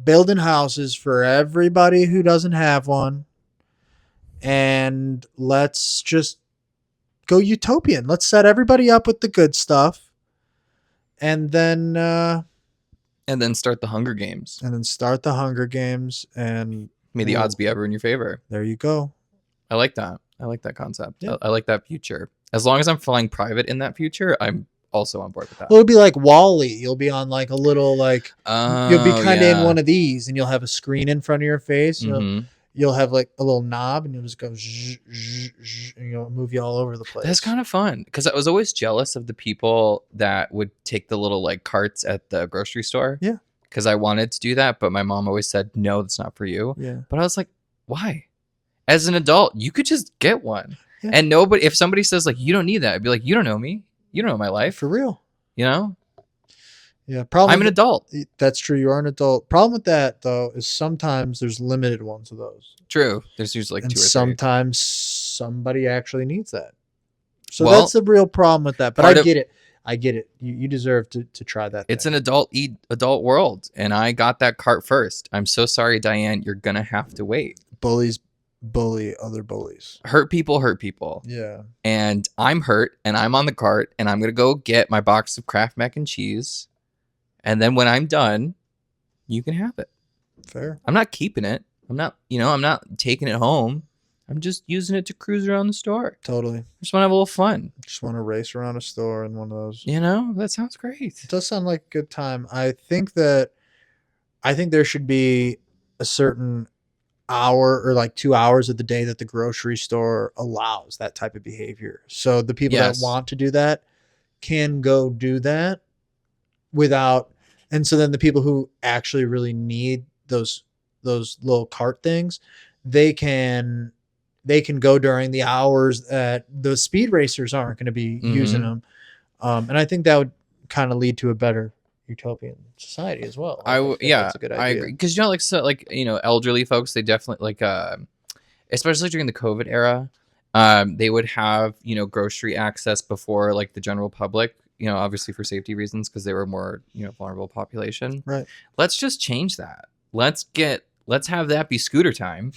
building houses for everybody who doesn't have one, and let's just go utopian. Let's set everybody up with the good stuff, and then start the Hunger Games. And may the odds be ever in your favor. There you go. I like that. I like that concept. Yeah. I like that future. As long as I'm flying private in that future, I'm also on board with that. Well, it'll be like WALL-E. You'll be on like a little you'll be kind of in one of these, and you'll have a screen in front of your face. You'll have like a little knob, and you'll just go zzz, zzz, zzz, and you'll move you all over the place. That's kind of fun, because I was always jealous of the people that would take the little like carts at the grocery store. Yeah. Because I wanted to do that, but my mom always said, no, that's not for you. Yeah. But I was like, why? As an adult, you could just get one. Yeah. And if somebody says like, you don't need that, I'd be like, you don't know me. You don't know my life. For real. You know? Yeah. I'm an adult. That's true. You are an adult. Problem with that though is sometimes there's limited ones of those. True. There's usually like 2 or 3. Sometimes somebody actually needs that. So that's the real problem with that. But I get it. I get it. You deserve to try that. It's an adult world, and I got that cart first. I'm so sorry, Diane. You're gonna have to wait. Bullies bully other bullies. Hurt people. Yeah. And I'm hurt, and I'm on the cart, and I'm gonna go get my box of Kraft mac and cheese, and then when I'm done, you can have it. Fair. I'm not keeping it. I'm not taking it home. I'm just using it to cruise around the store. Totally. Just want to have a little fun. Just want to race around a store in one of those. That sounds great. It does sound like a good time. I think there should be a certain hour or like 2 hours of the day that the grocery store allows that type of behavior. So the people that want to do that can go do that without, and so then the people who actually really need those little cart things, they can go during the hours that the speed racers aren't going to be using them. And I think that would kind of lead to a better utopian society as well. That's a good idea. I agree. Because elderly folks, they definitely especially during the COVID era, they would have grocery access before like the general public. Obviously for safety reasons, because they were more vulnerable population. Right. Let's just change that. Let's have that be scooter time.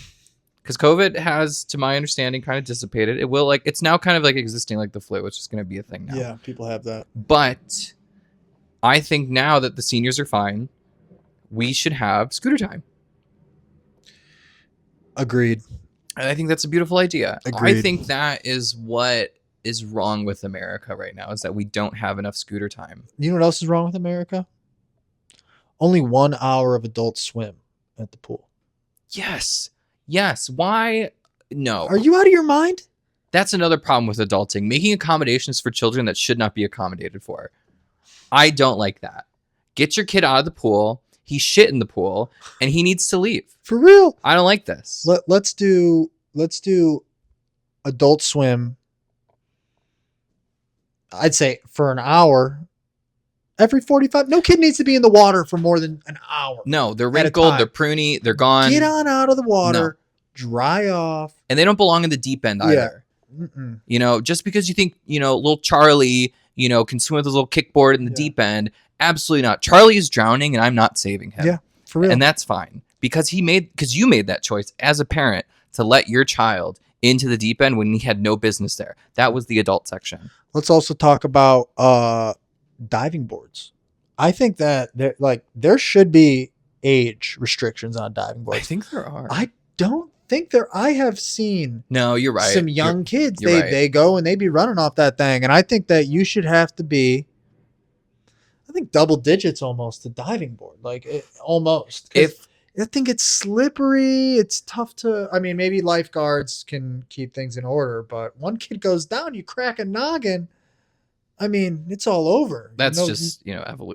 Because COVID has, to my understanding, kind of dissipated. It will it's now kind of like existing like the flu. It's just going to be a thing now. Yeah, people have that. But I think now that the seniors are fine, we should have scooter time. Agreed. And I think that's a beautiful idea. Agreed. I think that is what is wrong with America right now, is that we don't have enough scooter time. You know what else is wrong with America? Only 1 hour of adult swim at the pool. Yes. Why? No. Are you out of your mind? That's another problem with adulting. Making accommodations for children that should not be accommodated for. I don't like that. Get your kid out of the pool. He shit in the pool, and he needs to leave. For real. I don't like this. Let's do Adult Swim. I'd say for an hour. Every 45. No kid needs to be in the water for more than an hour. No, they're at a wrinkled. time. They're pruny. They're gone. Get on out of the water. Dry off. And they don't belong in the deep end either. Mm-mm. You know, just because you think, you know, little Charlie, you know, can swim with his little kickboard in the deep end. Absolutely not. Charlie is drowning and I'm not saving him. Yeah, for real. And that's fine. Because you made that choice as a parent to let your child into the deep end when he had no business there. That was the adult section. Let's also talk about diving boards. I think that there should be age restrictions on diving I boards. think there are. I don't think there. I have seen No, you're right. some young kids. you're right. They go and they be running off that thing, and I think that you should have to be. I think double digits almost to diving board, almost. 'Cause If I think it's slippery. It's tough to. I mean, maybe lifeguards can keep things in order, but one kid goes down, you crack a noggin. I mean, it's all over. that's You know, just,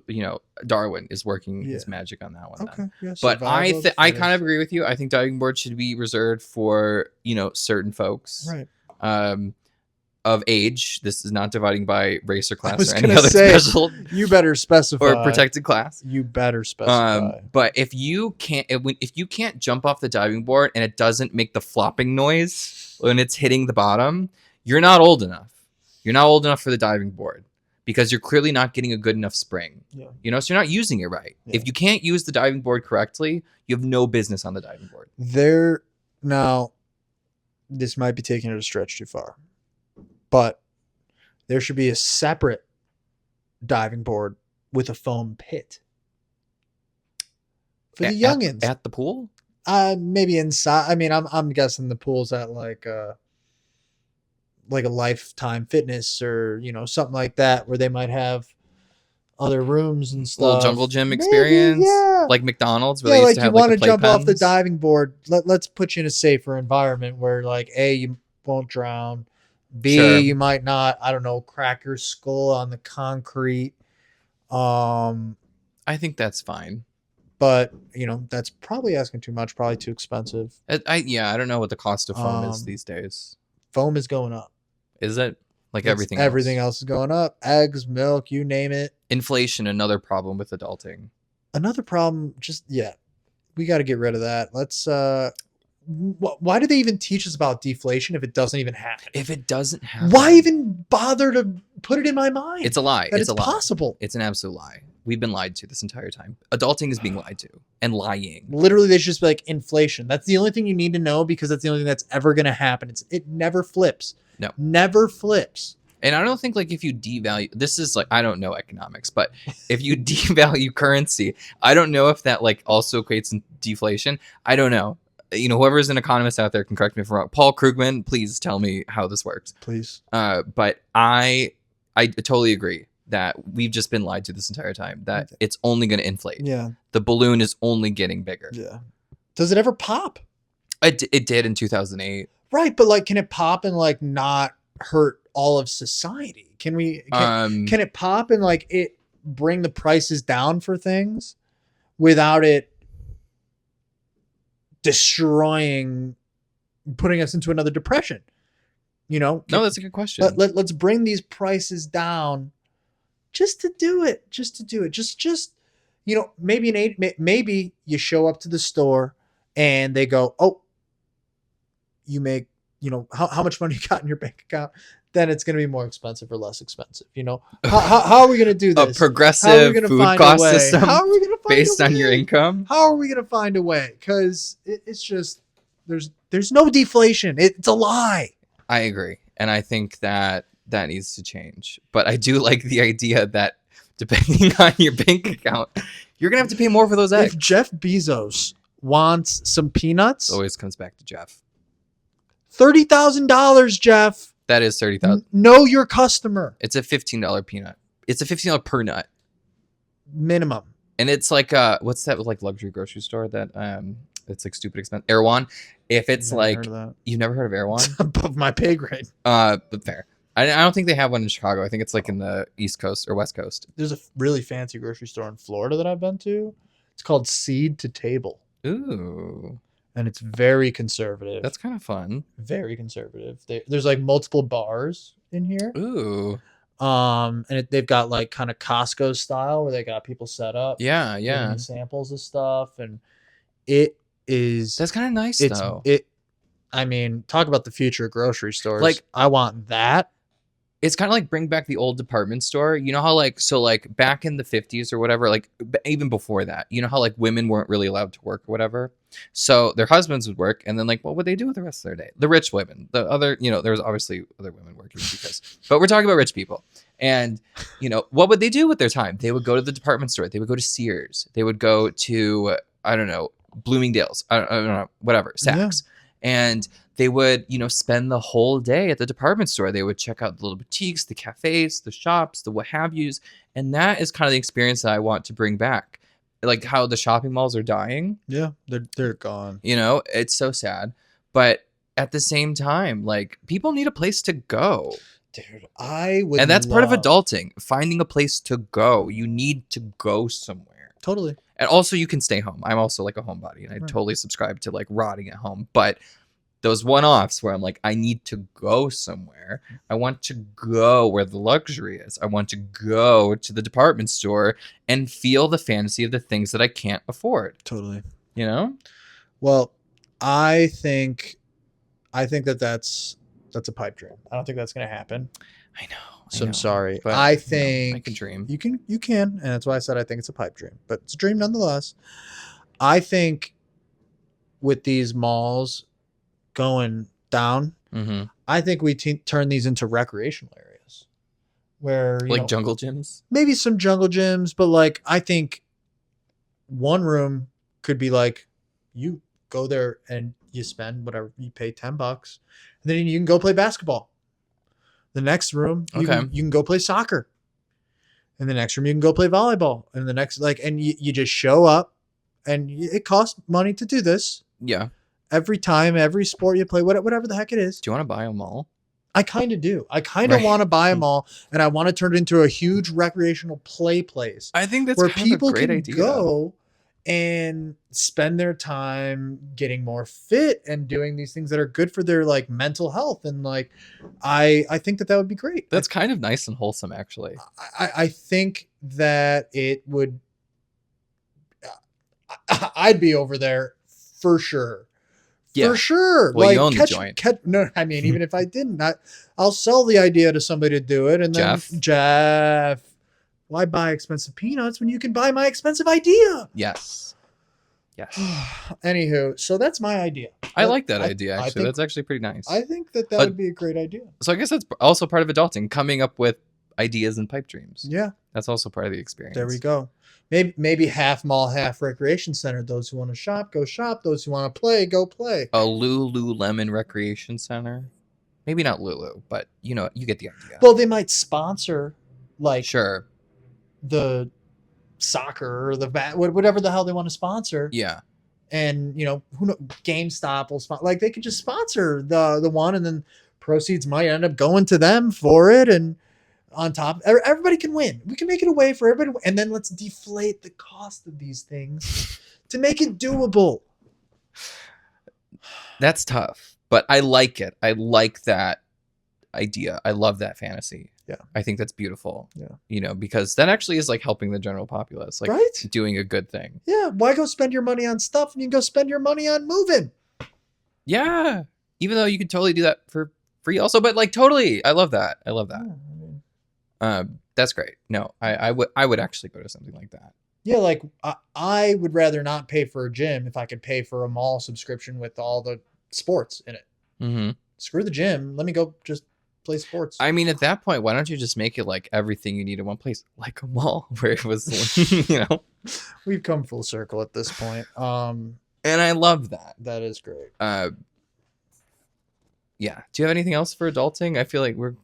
you know, Darwin is working his magic on that one. then. okay. Yeah, But survival of the I kind fittest. of agree with you. I think diving boards should be reserved for, you know, certain folks. Right. Of age. This is not dividing by race or class was or any gonna other say, special You better specify. or protected class. You better specify. But if you can't jump off the diving board and it doesn't make the flopping noise when it's hitting the bottom, you're not old enough. You're not old enough for the diving board because you're clearly not getting a good enough spring. Yeah. You know, so you're not using it right. Yeah. If you can't use the diving board correctly, you have no business on the diving board. Now, this might be taking it a stretch too far, but there should be a separate diving board with a foam pit for the youngins. At the pool? Maybe inside. I mean, I'm guessing the pool's at like a Lifetime Fitness or something like that, where they might have other rooms and stuff. Little jungle gym Maybe, experience, yeah. like McDonald's, where Yeah, they used like to you have want like to the jump off the playpens. diving board. Let's put you in a safer environment where, like, A, you won't drown. B, Sure. you might not, I don't know, crack your skull on the concrete. I think that's fine. But that's probably asking too much. Probably too expensive. I don't know what the cost of foam is Um, these days. Foam is going up. Is it? Like It's- everything else is going up. Eggs, milk, you name it. Inflation, another problem with adulting. Another problem, we got to get rid of that. Let's why do they even teach us about deflation if it doesn't even happen? If it doesn't happen, Why even bother to put it in my mind? It's a lie. that It's it's a lie. possible. It's an absolute lie. We've been lied to this entire time. Adulting is being lied to and lying. Literally, they should just be like inflation. That's the only thing you need to know, because that's the only thing that's ever going to happen. It never flips. No. Never flips. And I don't think, like, if you devalue, this is like, I don't know economics, but if you devalue currency, I don't know if that like also equates in deflation. I don't know. Whoever's an economist out there can correct me if I'm wrong. Paul Krugman, please tell me how this works. Please. But I totally agree that we've just been lied to this entire time, that it's only going to inflate. Yeah. The balloon is only getting bigger. Yeah. Does it ever pop? It did in 2008. Right, but like, can it pop and like not hurt all of society? Can it pop and like it bring the prices down for things without it destroying, putting us into another depression? No, that's a good question. Let's bring these prices down just to do it. Just maybe you show up to the store and they go, oh, you make, how much money you got in your bank account, then it's going to be more expensive or less expensive. How are we going to do A this? progressive food cost system How are we going to find based a on your way? income. How are we going to find a way? Because it's just, there's no deflation. It's a lie. I agree. And I think that needs to change. But I do like the idea that depending on your bank account, you're going to have to pay more for those eggs. If Jeff Bezos wants some peanuts, It always comes back to Jeff. $30,000, Jeff. That is 30,000. Know your customer. It's a $15 peanut. It's a $15 per nut. Minimum. And it's like what's that like luxury grocery store that it's like stupid expensive? Erewhon. If it's Never like heard of that. you've never heard of Erewhon? Above my pay grade. But fair. I don't think they have one in Chicago. I think it's like in the East Coast or West Coast. There's a really fancy grocery store in Florida that I've been to. It's called Seed to Table, Ooh, and it's very conservative. that's kind of fun. Very conservative. There's like multiple bars in here. Ooh, They've got like kind of Costco style where they got people set up. yeah, giving yeah. you samples of stuff, and it is. That's kind of nice It's though. I mean, talk about the future of grocery stores. Like- I want that. It's kind of like bring back the old department store. You know how like back in the 50s or whatever, like even before that, you know how like women weren't really allowed to work or whatever. So their husbands would work, and then like what would they do with the rest of their day? The rich women, the other, there was obviously other women working but we're talking about rich people. And what would they do with their time? They would go to the department store. They would go to Sears. They would go to, I don't know, Bloomingdale's. I don't know, whatever, Saks. Yeah. And they would, spend the whole day at the department store. They would check out the little boutiques, the cafes, the shops, the what have yous. And that is kind of the experience that I want to bring back. Like how the shopping malls are dying. Yeah, they're gone. It's so sad. But at the same time, like people need a place to go. Dude, I would. And that's part of adulting, finding a place to go. You need to go somewhere. Totally. And also you can stay home. I'm also like a homebody, and I totally subscribe to like rotting at home. But those one-offs where I'm like, I need to go somewhere. I want to go where the luxury is. I want to go to the department store and feel the fantasy of the things that I can't afford. Totally. Well, I think that's a pipe dream. I don't think that's going to happen. I know. So I'm sorry. But, I think I can dream. You can, and that's why I said I think it's a pipe dream. But it's a dream nonetheless. I think with these malls going down, I think we turn these into recreational areas where like jungle gyms. Maybe some jungle gyms, but like I think one room could be like you go there and you spend whatever you pay $10, and then you can go play basketball. The next room, you can go play soccer. In the next room, you can go play volleyball. And the next, and you just show up, and it costs money to do this. Yeah. Every time, every sport you play, whatever the heck it is. Do you want to buy them all? I kind of do. I kind of want to buy them all, and I want to turn it into a huge recreational play place. I think that's where kind people of a great can idea. Go and spend their time getting more fit and doing these things that are good for their like mental health. And like, I think that would be great. That's kind of nice and wholesome, actually. I think that it would, I'd be over there for sure. Yeah. For sure. Well, you own the joint. No, I mean, even if I didn't, I'll sell the idea to somebody to do it. And then Jeff, why buy expensive peanuts when you can buy my expensive idea? Yes. Anywho, so that's my idea. I like that idea, actually. That's actually pretty nice. I think that would be a great idea. So I guess that's also part of adulting, coming up with ideas and pipe dreams. Yeah. That's also part of the experience. There we go. Maybe half mall, half recreation center. Those who want to shop, go shop. Those who want to play, go play. A Lululemon recreation center. Maybe not Lulu, but you get the idea. Well, they might sponsor sure, the soccer or the whatever the hell they want to sponsor. Yeah. And who knows, GameStop will sponsor. Like they could just sponsor the one, and then proceeds might end up going to them for it. And on top, everybody can win. We can make it a way for everybody, and then let's deflate the cost of these things to make it doable. That's tough, but I like it. I like that idea. I love that fantasy. Yeah. I think that's beautiful. Yeah. Because that actually is like helping the general populace, like doing a good thing. Yeah. Why go spend your money on stuff and you can go spend your money on moving? Yeah. Even though you could totally do that for free also, but like totally. I love that. Yeah, that's great. No, I would actually go to something like that. Yeah, like I would rather not pay for a gym if I could pay for a mall subscription with all the sports in it. Mm-hmm. Screw the gym. Let me go just play sports. I mean, at that point, why don't you just make it like everything you need in one place, like a mall, where it was, We've come full circle at this point. And I love that. That is great. Yeah. Do you have anything else for adulting? I feel like we're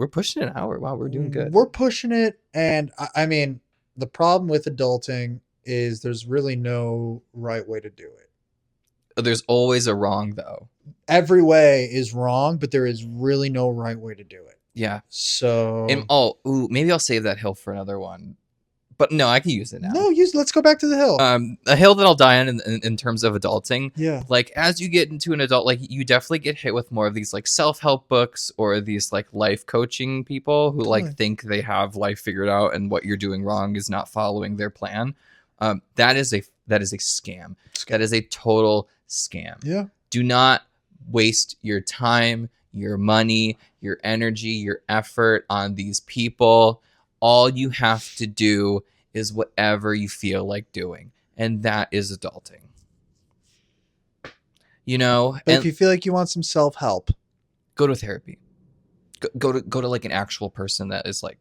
pushing an hour. Wow, we're doing good. We're pushing it, and I mean, the problem with adulting is there's really no right way to do it. There's always a wrong, though. Every way is wrong, but there is really no right way to do it. Yeah. So Maybe I'll save that hill for another one. But no, I can use it now. no, let's go back to the hill. A hill that I'll die on in terms of adulting. Yeah. Like as you get into an adult, like you definitely get hit with more of these like self-help books or these like life coaching people who like think they have life figured out and what you're doing wrong is not following their plan. That is a scam. That is a total scam. Yeah. Do not waste your time, your money, your energy, your effort on these people. All you have to do is whatever you feel like doing. And that is adulting. You know? But if you feel like you want some self-help, go to therapy. Go to like an actual person that is like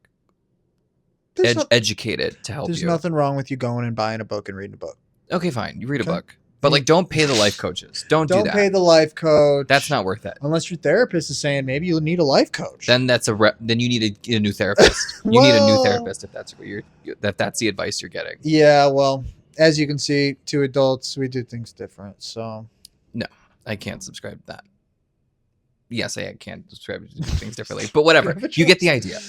educated to help you. There's nothing wrong with you going and buying a book and reading a book. Okay, fine. You read a book. But like don't pay the life coaches. Don't do that. Don't pay the life coach. That's not worth it. Unless your therapist is saying maybe you need a life coach. Then then you need a new therapist. You need a new therapist if that's what that's the advice you're getting. Yeah, well, as you can see, two adults, we do things different. So no, I can't subscribe to that. Yes, I can subscribe to things differently, but whatever. You get the idea.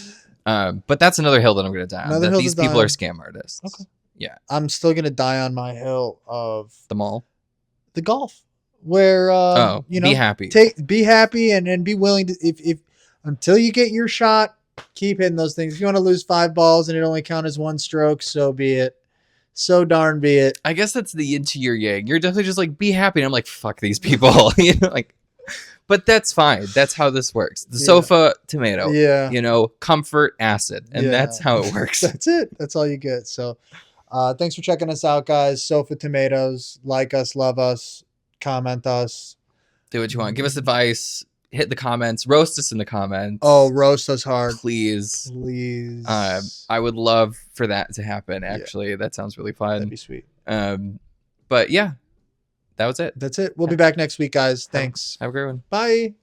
But that's another hill that I'm going to die on. That these people are scam artists. Okay. Yeah. I'm still going to die on my hill of the mall, the golf, where you know, be happy, be happy, and be willing to if until you get your shot, keep hitting those things. If you want to lose 5 balls and it only count as 1 stroke, so be it. So darn be it. I guess that's the yin to your yang. You're definitely just like be happy, and I'm like fuck these people, you know, like. But that's fine. That's how this works. The sofa, tomato. Yeah. You know, comfort, acid, and that's how it works. That's it. That's all you get. So. Thanks for checking us out, guys. Sofa Tomatoes. Like us, love us, comment us. Do what you want. Give us advice. Hit the comments. Roast us in the comments. Oh, roast us hard. Please. Please. I would love for that to happen, actually. Yeah. That sounds really fun. That'd be sweet. But yeah, that was it. That's it. We'll be back next week, guys. Thanks. Have a great one. Bye.